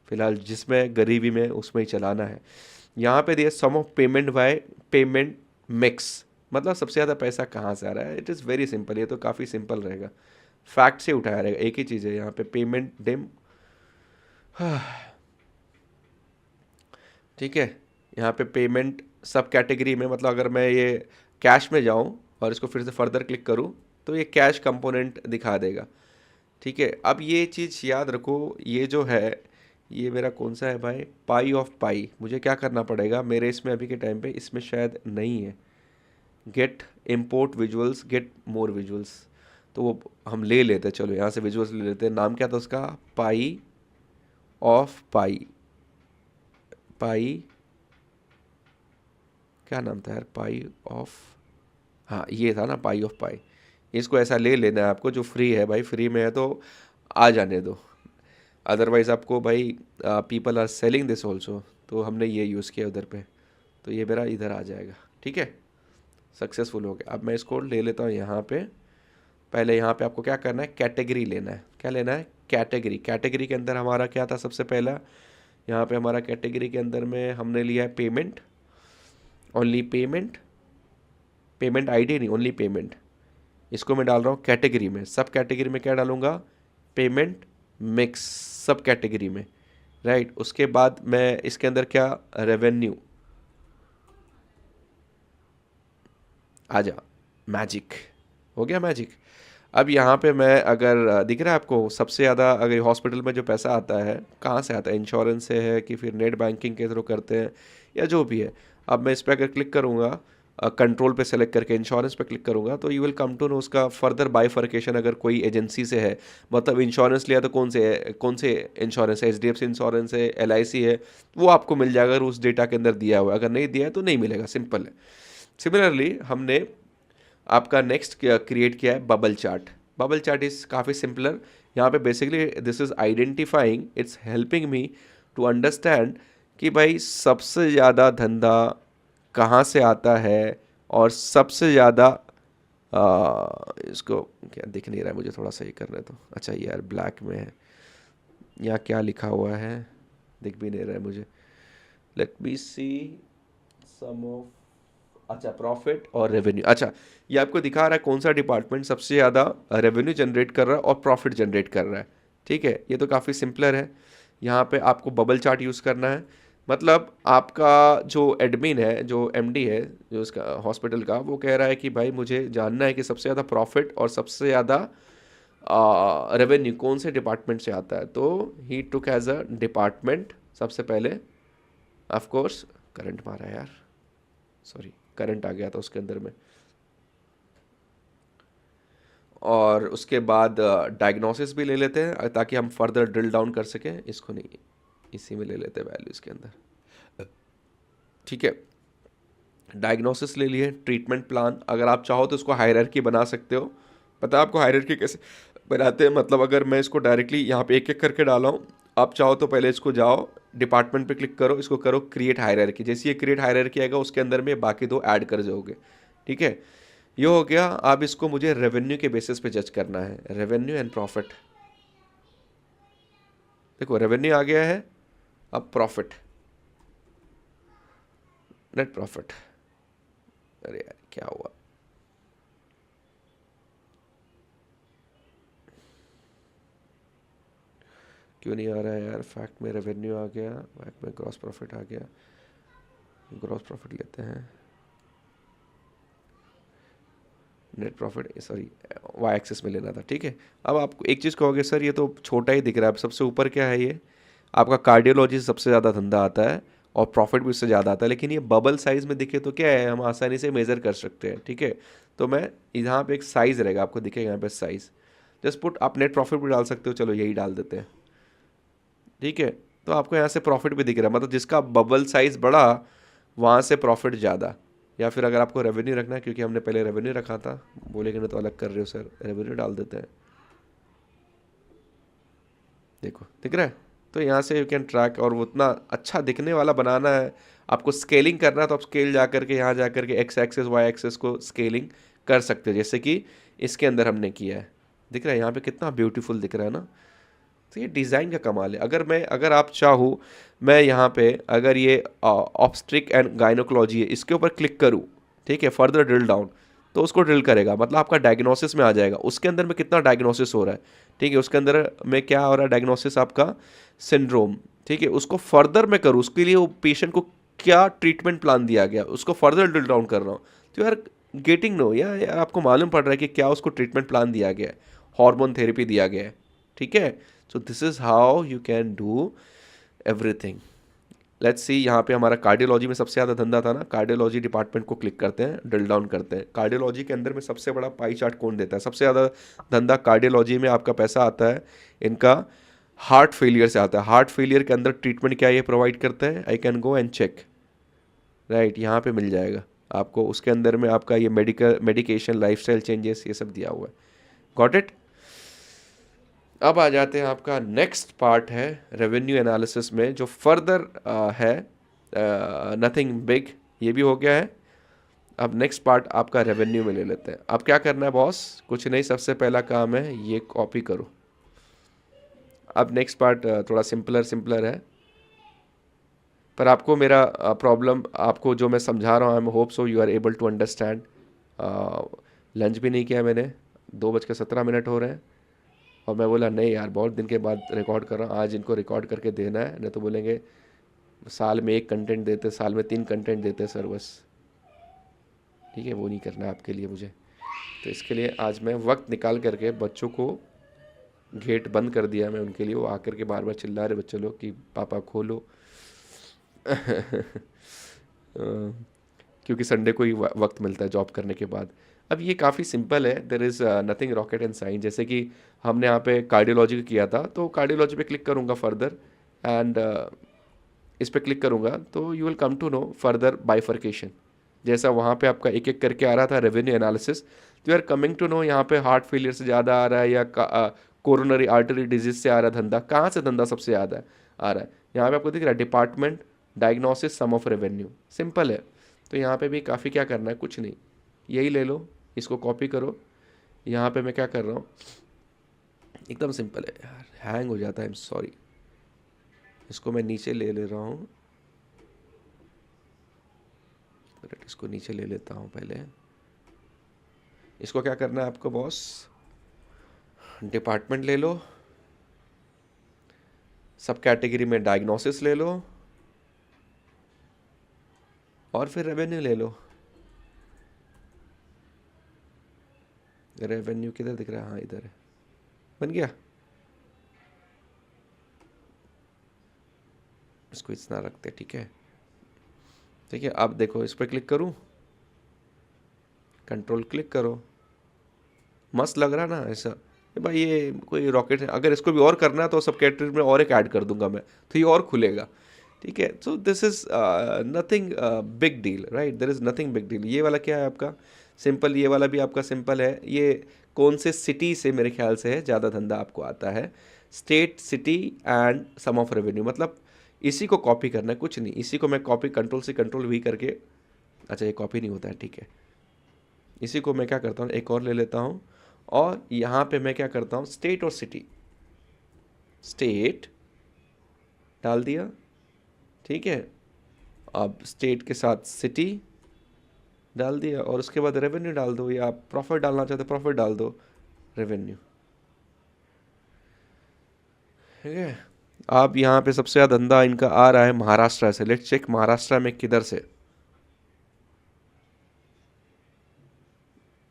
फ़िलहाल जिसमें गरीबी में उसमें ही चलाना है। यहाँ पे दिया sum of payment by payment mix, मतलब सबसे ज़्यादा पैसा कहाँ से आ रहा है। इट इज़ वेरी सिंपल, ये तो काफ़ी सिंपल रहेगा, फैक्ट से उठाया रहेगा। एक ही चीज़ है यहाँ पे, पेमेंट डिम। ठीक है, यहाँ पे पेमेंट सब कैटेगरी में, मतलब अगर मैं ये कैश में जाऊँ और इसको फिर से फर्दर क्लिक करूँ तो ये कैश कंपोनेंट दिखा देगा। ठीक है, अब ये चीज़ याद रखो, ये जो है ये मेरा कौन सा है भाई, पाई ऑफ पाई। मुझे क्या करना पड़ेगा, मेरे इसमें अभी के टाइम पे इसमें शायद नहीं है, get import visuals, get more visuals, तो वो हम ले लेते हैं। चलो यहाँ से विजुअल्स ले लेते हैं। नाम क्या था उसका, पाई ऑफ पाई, पाई क्या नाम था यार, पाई ऑफ, हाँ ये था ना, पाई ऑफ पाई। इसको ऐसा ले लेना है आपको, जो फ्री है भाई, फ्री में है तो आ जाने दो। अदरवाइज़ आपको भाई, people are selling this also, तो हमने ये यूज़ किया उधर पे, तो ये मेरा इधर आ जाएगा। ठीक है, सक्सेसफुल हो गया। अब मैं इसको ले लेता हूँ यहाँ पे। पहले यहाँ पे आपको क्या करना है, कैटेगरी लेना है। क्या लेना है, कैटेगरी। कैटेगरी के अंदर हमारा क्या था सबसे पहला, यहाँ पे हमारा कैटेगरी के अंदर में हमने लिया है payment, only payment, payment ID नहीं, ओनली पेमेंट। इसको मैं डाल रहा हूँ कैटेगरी में। सब कैटेगरी में क्या डालूंगा, पेमेंट मिक्स, सब कैटेगरी में, राइट। उसके बाद मैं इसके अंदर क्या, रेवेन्यू, आ जा, मैजिक, हो गया मैजिक। अब यहाँ पे मैं अगर दिख रहा है आपको, सबसे ज़्यादा अगर हॉस्पिटल में जो पैसा आता है कहाँ से आता है, इंश्योरेंस से है कि फिर नेट बैंकिंग के थ्रू करते हैं या जो भी है। अब मैं इस पर अगर क्लिक करूँगा, कंट्रोल पे सेलेक्ट करके इंश्योरेंस पे क्लिक करूँगा, तो you will come to know उसका फर्दर बाइफर्केशन। अगर कोई एजेंसी से है, मतलब इंश्योरेंस लिया तो कौन से है, कौन से इंश्योरेंस है, HDFC इंश्योरेंस है, LIC है, वो आपको मिल जाएगा अगर उस डेटा के अंदर दिया हुआ है। अगर नहीं दिया है तो नहीं मिलेगा, सिंपल है। सिमिलरली हमने आपका नेक्स्ट क्रिएट किया है bubble chart. Bubble chart is काफ़ी सिंपलर। यहाँ पे basically this is identifying, it's helping me to understand कि भाई सबसे ज़्यादा धंधा कहाँ से आता है, और सबसे ज़्यादा इसको क्या दिख नहीं रहा है मुझे, थोड़ा सा ये करना है तो, अच्छा ये यार ब्लैक में है, यहाँ क्या लिखा हुआ है दिख भी नहीं रहा है मुझे। Let me see sum of, अच्छा प्रॉफिट और रेवेन्यू। अच्छा, ये आपको दिखा रहा है कौन सा डिपार्टमेंट सबसे ज़्यादा रेवेन्यू जनरेट कर रहा है और प्रॉफिट जनरेट कर रहा है। ठीक है, ये तो काफ़ी सिंपलर है। यहाँ पे आपको बबल चार्ट यूज़ करना है, मतलब आपका जो एडमिन है, जो MD है जो उसका हॉस्पिटल का, वो कह रहा है कि भाई मुझे जानना है कि सबसे ज़्यादा प्रॉफिट और सबसे ज़्यादा रेवेन्यू कौन से डिपार्टमेंट से आता है। तो ही टुक एज अ डिपार्टमेंट सबसे पहले, ऑफ कोर्स करंट मारा यार, सॉरी करंट आ गया था उसके अंदर में। और उसके बाद डायग्नोसिस भी ले लेते हैं ताकि हम फर्दर ड्रिल डाउन कर सकें। इसको नहीं, इसी में ले लेते हैं वैल्यू इसके अंदर। ठीक है, डायग्नोसिस ले लिए। ट्रीटमेंट प्लान, अगर आप चाहो तो इसको हायरार्की बना सकते हो। पता है आपको हायरार्की कैसे बनाते हैं, मतलब अगर मैं इसको डायरेक्टली यहाँ पे एक एक करके डाला हूँ, आप चाहो तो पहले इसको जाओ डिपार्टमेंट पे क्लिक करो, इसको करो क्रिएट हायरार्की। जैसे ये क्रिएट हायरार्की आएगा उसके अंदर में बाकी दो ऐड कर जाओगे। ठीक है, ये हो गया। अब इसको मुझे रेवेन्यू के बेसिस पे जज करना है, रेवेन्यू एंड प्रॉफिट। देखो रेवेन्यू आ गया है, अब प्रॉफिट, नेट प्रॉफिट। अरे यार क्या हुआ, क्यों नहीं आ रहा है यार। फैक्ट में रेवेन्यू आ गया, फैक्ट में ग्रॉस प्रॉफिट आ गया। ग्रॉस प्रॉफिट लेते हैं, net profit sorry Y axis में लेना था। ठीक है, अब आपको एक चीज़ कहोगे सर ये तो छोटा ही दिख रहा है, सबसे ऊपर क्या है, ये आपका कार्डियोलॉजी से सबसे ज़्यादा धंधा आता है और प्रॉफिट भी उससे ज़्यादा आता है, लेकिन ये बबल साइज़ में दिखे तो क्या है, हम आसानी से मेज़र कर सकते हैं। ठीक है, तो मैं यहाँ पे एक साइज़ रहेगा, आपको दिखेगा यहाँ पे साइज़, जस्ट पुट, आप नेट प्रॉफिट भी डाल सकते हो, चलो यही डाल देते हैं। ठीक है, तो आपको यहाँ से प्रॉफिट भी दिख रहा है, मतलब जिसका बबल साइज़ बड़ा वहाँ से प्रॉफिट ज़्यादा। या फिर अगर आपको रेवेन्यू रखना है, क्योंकि हमने पहले रेवेन्यू रखा था, बोलेंगे ना तो अलग कर रहे हो सर, रेवेन्यू डाल देते हैं। देखो दिख रहा है, तो यहाँ से यू कैन ट्रैक, और वो उतना अच्छा दिखने वाला बनाना है आपको, स्केलिंग करना है तो आप स्केल जा करके यहाँ जा करके एक्स एक्सेस वाई एक्सेस को स्केलिंग कर सकते हो, जैसे कि इसके अंदर हमने किया है। दिख रहा है यहाँ पे कितना ब्यूटीफुल दिख रहा है ना, तो ये डिज़ाइन का कमाल है। अगर आप चाहो, मैं यहाँ पे अगर ये ऑब्स्ट्रिक एंड गायनोकोलॉजी है इसके ऊपर क्लिक करूँ, ठीक है, फर्दर ड्रिल डाउन, तो उसको ड्रिल करेगा, मतलब आपका डायग्नोसिस में आ जाएगा। उसके अंदर में कितना डायग्नोसिस हो रहा है, ठीक है, उसके अंदर में क्या हो रहा है, डायग्नोसिस आपका सिंड्रोम, ठीक है, उसको फर्दर मैं करूँ, उसके लिए वो पेशेंट को क्या ट्रीटमेंट प्लान दिया गया, उसको फर्दर ड्रिल डाउन कर रहा हूँ, तो यार गेटिंग नो यार आपको मालूम पड़ रहा है कि क्या उसको ट्रीटमेंट प्लान दिया गया है, हार्मोन थेरेपी दिया गया है, ठीक है। So this is how you can do everything. Let's see, यहाँ पे हमारा कार्डियोलॉजी में सबसे ज़्यादा धंधा था ना, कार्डियोलॉजी डिपार्टमेंट को क्लिक करते हैं, ड्रिल डाउन करते हैं। कार्डियोलॉजी के अंदर में सबसे बड़ा पाई चार्ट कौन देता है, सबसे ज़्यादा धंधा कार्डियोलॉजी में आपका पैसा आता है, इनका हार्ट फेलियर से आता है। हार्ट फेलियर के अंदर ट्रीटमेंट क्या ये प्रोवाइड करते हैं, I can go and check, right, यहाँ पे मिल जाएगा आपको। उसके अंदर में आपका ये मेडिकेशन, लाइफस्टाइल चेंजेस, ये सब दिया हुआ है। Got it. अब आ जाते हैं, आपका नेक्स्ट पार्ट है रेवेन्यू एनालिसिस में जो फर्दर है, नथिंग बिग, ये भी हो गया है। अब नेक्स्ट पार्ट आपका रेवेन्यू में ले लेते हैं। अब क्या करना है बॉस, कुछ नहीं, सबसे पहला काम है ये कॉपी करो। अब नेक्स्ट पार्ट थोड़ा सिंपलर है, पर आपको मेरा प्रॉब्लम, आपको जो मैं समझा रहा हूँ, I am hope so you are able to understand. Lunch भी नहीं किया मैंने, 2:17 हो रहे हैं, और मैं बोला नहीं यार बहुत दिन के बाद रिकॉर्ड कर रहा हूँ, आज इनको रिकॉर्ड करके देना है, नहीं तो बोलेंगे साल में 1 कंटेंट देते, साल में 3 कंटेंट देते सर बस, ठीक है, वो नहीं करना है आपके लिए मुझे। तो इसके लिए आज मैं वक्त निकाल करके बच्चों को गेट बंद कर दिया मैं उनके लिए, वो आकर के बार बार चिल्ला रहे बच्चे लोग कि पापा खोलो क्योंकि संडे को ही वक्त मिलता है जॉब करने के बाद। अब ये काफ़ी सिंपल है, there is nothing rocket and science. जैसे कि हमने यहाँ पे कार्डियोलॉजी का किया था, तो कार्डियोलॉजी पे क्लिक करूँगा फर्दर, एंड इस पर क्लिक करूँगा तो you will come to know further bifurcation. जैसा वहाँ पे आपका एक एक करके आ रहा था रेवेन्यू एनालिसिस, तो you are coming to know यहाँ पे हार्ट फेलियर से ज़्यादा आ रहा है या कोरोनरी आर्टरी डिजीज से आ रहा है धंधा, कहाँ से धंधा सबसे ज़्यादा आ रहा है। यहाँ पे आपको दिख रहा है department, diagnosis, sum of revenue, simple है। तो यहाँ पे भी काफ़ी क्या करना है, कुछ नहीं, यही ले लो, इसको कॉपी करो। यहाँ पे मैं क्या कर रहा हूँ, एकदम सिंपल है यार, हैंग हो जाता है, आई एम सॉरी। इसको मैं नीचे ले रहा हूँ, इसको नीचे ले लेता हूँ पहले। इसको क्या करना है आपको बॉस, डिपार्टमेंट ले लो, सब कैटेगरी में डायग्नोसिस ले लो, और फिर रेवेन्यू ले लो। रेवेन्यू किधर दिख रहा है, हाँ इधर है, बन गया। इसको इतना रखते, ठीक है, ठीक है। अब देखो इस पर क्लिक करूँ, कंट्रोल क्लिक करो, मस्त लग रहा ना ऐसा, भाई ये कोई रॉकेट है। अगर इसको भी और करना है तो सब कैटेगरी में और एक ऐड कर दूंगा मैं, तो ये और खुलेगा, ठीक है। So this is nothing big deal, right, there is nothing big deal. ये वाला क्या है आपका सिंपल, ये वाला भी आपका सिंपल है। ये कौन से सिटी से मेरे ख्याल से है ज़्यादा धंधा आपको आता है, state, city and sum of revenue, मतलब इसी को कॉपी करना है, कुछ नहीं। इसी को मैं कॉपी, कंट्रोल से कंट्रोल वी करके, अच्छा ये कॉपी नहीं होता है, ठीक है। इसी को मैं क्या करता हूँ, एक और ले लेता हूँ, और यहाँ पे मैं क्या करता हूँ, स्टेट और सिटी, स्टेट डाल दिया, ठीक है। अब स्टेट के साथ सिटी डाल दिया, और उसके बाद रेवेन्यू डाल दो, या आप प्रॉफिट डालना चाहते हो प्रॉफिट डाल दो, रेवेन्यू, ठीक है। अब यहाँ पे सबसे ज़्यादा धंधा इनका आ रहा है महाराष्ट्र से। लेट्स चेक महाराष्ट्र में किधर से,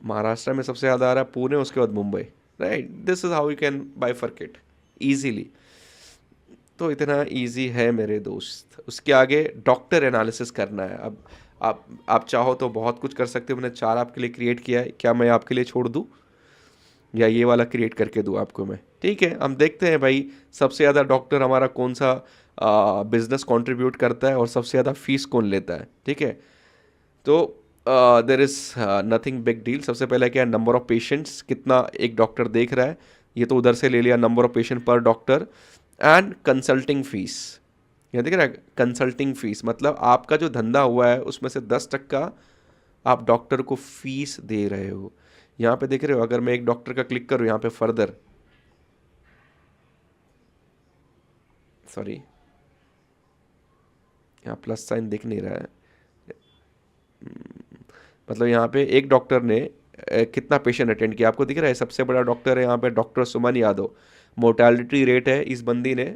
महाराष्ट्र में सबसे ज़्यादा आ रहा है पुणे, उसके बाद Mumbai, right. This is how you can bifurcate easily. तो इतना इजी है मेरे दोस्त। उसके आगे डॉक्टर एनालिसिस करना है। अब आप चाहो तो बहुत कुछ कर सकते हो, मैंने 4 आपके लिए क्रिएट किया है, क्या मैं आपके लिए छोड़ दूँ, या ये वाला क्रिएट करके दूँ आपको मैं, ठीक है। हम देखते हैं भाई सबसे ज़्यादा डॉक्टर हमारा कौन सा बिजनेस कंट्रीब्यूट करता है, और सबसे ज़्यादा फीस कौन लेता है, ठीक है। तो there is nothing big deal. सबसे पहले क्या है, नंबर ऑफ पेशेंट्स कितना एक डॉक्टर देख रहा है, ये तो उधर से ले लिया, नंबर ऑफ पेशेंट पर डॉक्टर, एंड कंसल्टिंग फीस। ये देख रहा है, कंसल्टिंग फीस मतलब आपका जो धंधा हुआ है उसमें से 10% आप डॉक्टर को फीस दे रहे हो। यहाँ पे देख रहे हो, अगर मैं एक डॉक्टर का क्लिक करूँ यहाँ पे फर्दर, सॉरी, यहाँ प्लस साइन दिख नहीं रहा है। मतलब यहाँ पे एक डॉक्टर ने कितना पेशेंट अटेंड किया आपको दिख रहा है, सबसे बड़ा डॉक्टर है यहाँ पे doctor Suman Yadav. Mortality rate है, इस बंदी ने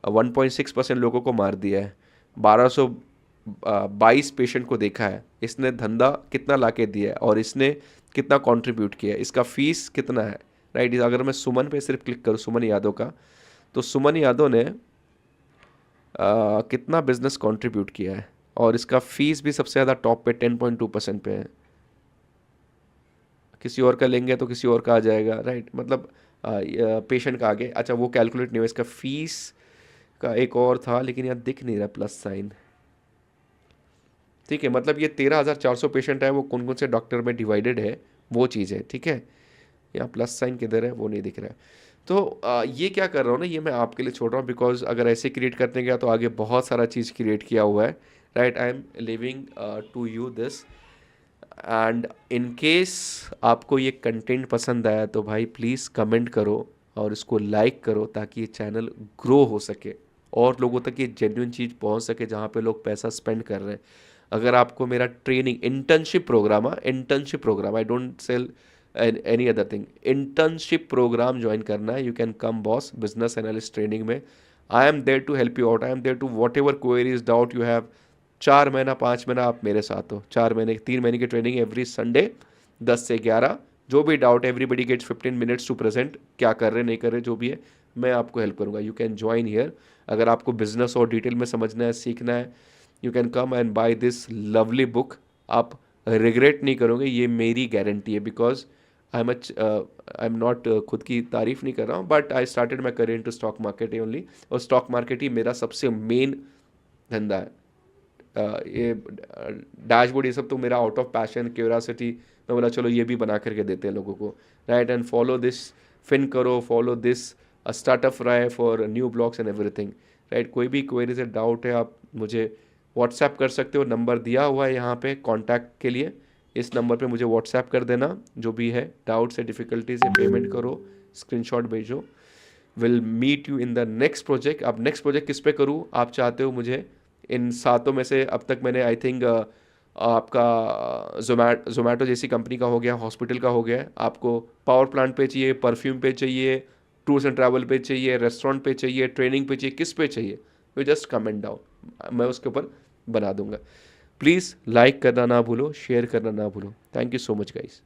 1.6% लोगों को मार दिया है, 1222 पेशेंट को देखा है। इसने धंधा कितना लाके दिया है और इसने कितना कंट्रीब्यूट किया है, इसका फीस कितना है, राइट। अगर मैं सुमन पे सिर्फ क्लिक करूँ, सुमन यादव का, तो सुमन यादव ने कितना बिजनेस कंट्रीब्यूट किया है और इसका फीस भी सबसे ज़्यादा टॉप पे 10.2% पे है। किसी और का लेंगे तो किसी और का आ जाएगा, राइट। मतलब पेशेंट का आगे, अच्छा वो कैलकुलेट नहीं हुआ। इसका फीस का एक और था लेकिन यहाँ दिख नहीं रहा प्लस साइन, ठीक है। मतलब ये 13,400 पेशेंट है, वो कौन कौन से डॉक्टर में डिवाइडेड है वो चीज़ है, ठीक है। यहाँ प्लस साइन किधर है वो नहीं दिख रहा है। तो ये क्या कर रहा हूँ ना, ये मैं आपके लिए छोड़ रहा हूँ, बिकॉज अगर ऐसे क्रिएट करने गया तो आगे बहुत सारा चीज़ क्रिएट किया हुआ है, right. I am leaving to you this, and in case आपको ये कंटेंट पसंद आया तो भाई प्लीज़ कमेंट करो और इसको लाइक करो ताकि ये चैनल ग्रो हो सके और लोगों तक ये जेन्युइन चीज़ पहुंच सके जहाँ पे लोग पैसा स्पेंड कर रहे हैं। अगर आपको मेरा training internship program, I don't sell any other thing, internship program join करना है, you can come boss business analyst training में। I am there to help you out, I am there to whatever queries doubt you have. 4 महीना 5 महीना आप मेरे साथ हो, 4 महीने 3 महीने की ट्रेनिंग एवरी संडे 10 से 11। जो भी doubt, everybody gets 15 minutes to present, क्या कर रहे नहीं कर रहे जो भी है मैं आपको हेल्प करूँगा। You can join here. अगर आपको बिजनेस और डिटेल में समझना है, सीखना है, you can come and buy this lovely book. आप रिग्रेट नहीं करोगे, ये मेरी गारंटी है, बिकॉज आई एम नॉट खुद की तारीफ नहीं कर रहा हूँ, but I started my career to stock market only, और स्टॉक मार्केट ही मेरा सबसे मेन धंधा है। ये डैशबोर्ड ये सब तो मेरा आउट ऑफ पैशन क्यूरियोसिटी, मैं बोला चलो ये भी बना करके देते हैं लोगों को, right. And follow this fin करो, follow this startup fry for new blogs and everything, right. कोई भी क्वेरी से डाउट है आप मुझे व्हाट्सएप कर सकते हो, नंबर दिया हुआ है यहाँ पे कॉन्टैक्ट के लिए। इस नंबर पे मुझे व्हाट्सएप कर देना, जो भी है डाउट से डिफ़िकल्टीज है, पेमेंट करो, स्क्रीनशॉट भेजो। Will meet you in the next project. अब नेक्स्ट प्रोजेक्ट किस पे करूँ आप चाहते हो मुझे? इन 7 में से अब तक मैंने आई थिंक आपका जोमेटो जैसी कंपनी का हो गया, हॉस्पिटल का हो गया, आपको पावर प्लांट पे चाहिए, परफ्यूम पे चाहिए, टूर्स एंड ट्रैवल पे चाहिए, रेस्टोरेंट पे चाहिए, ट्रेनिंग पे चाहिए, किस पे चाहिए, यू जस्ट कमेंट डाउन, मैं उसके ऊपर बना दूंगा। प्लीज़ लाइक करना ना भूलो, शेयर करना ना भूलो। Thank you so much guys.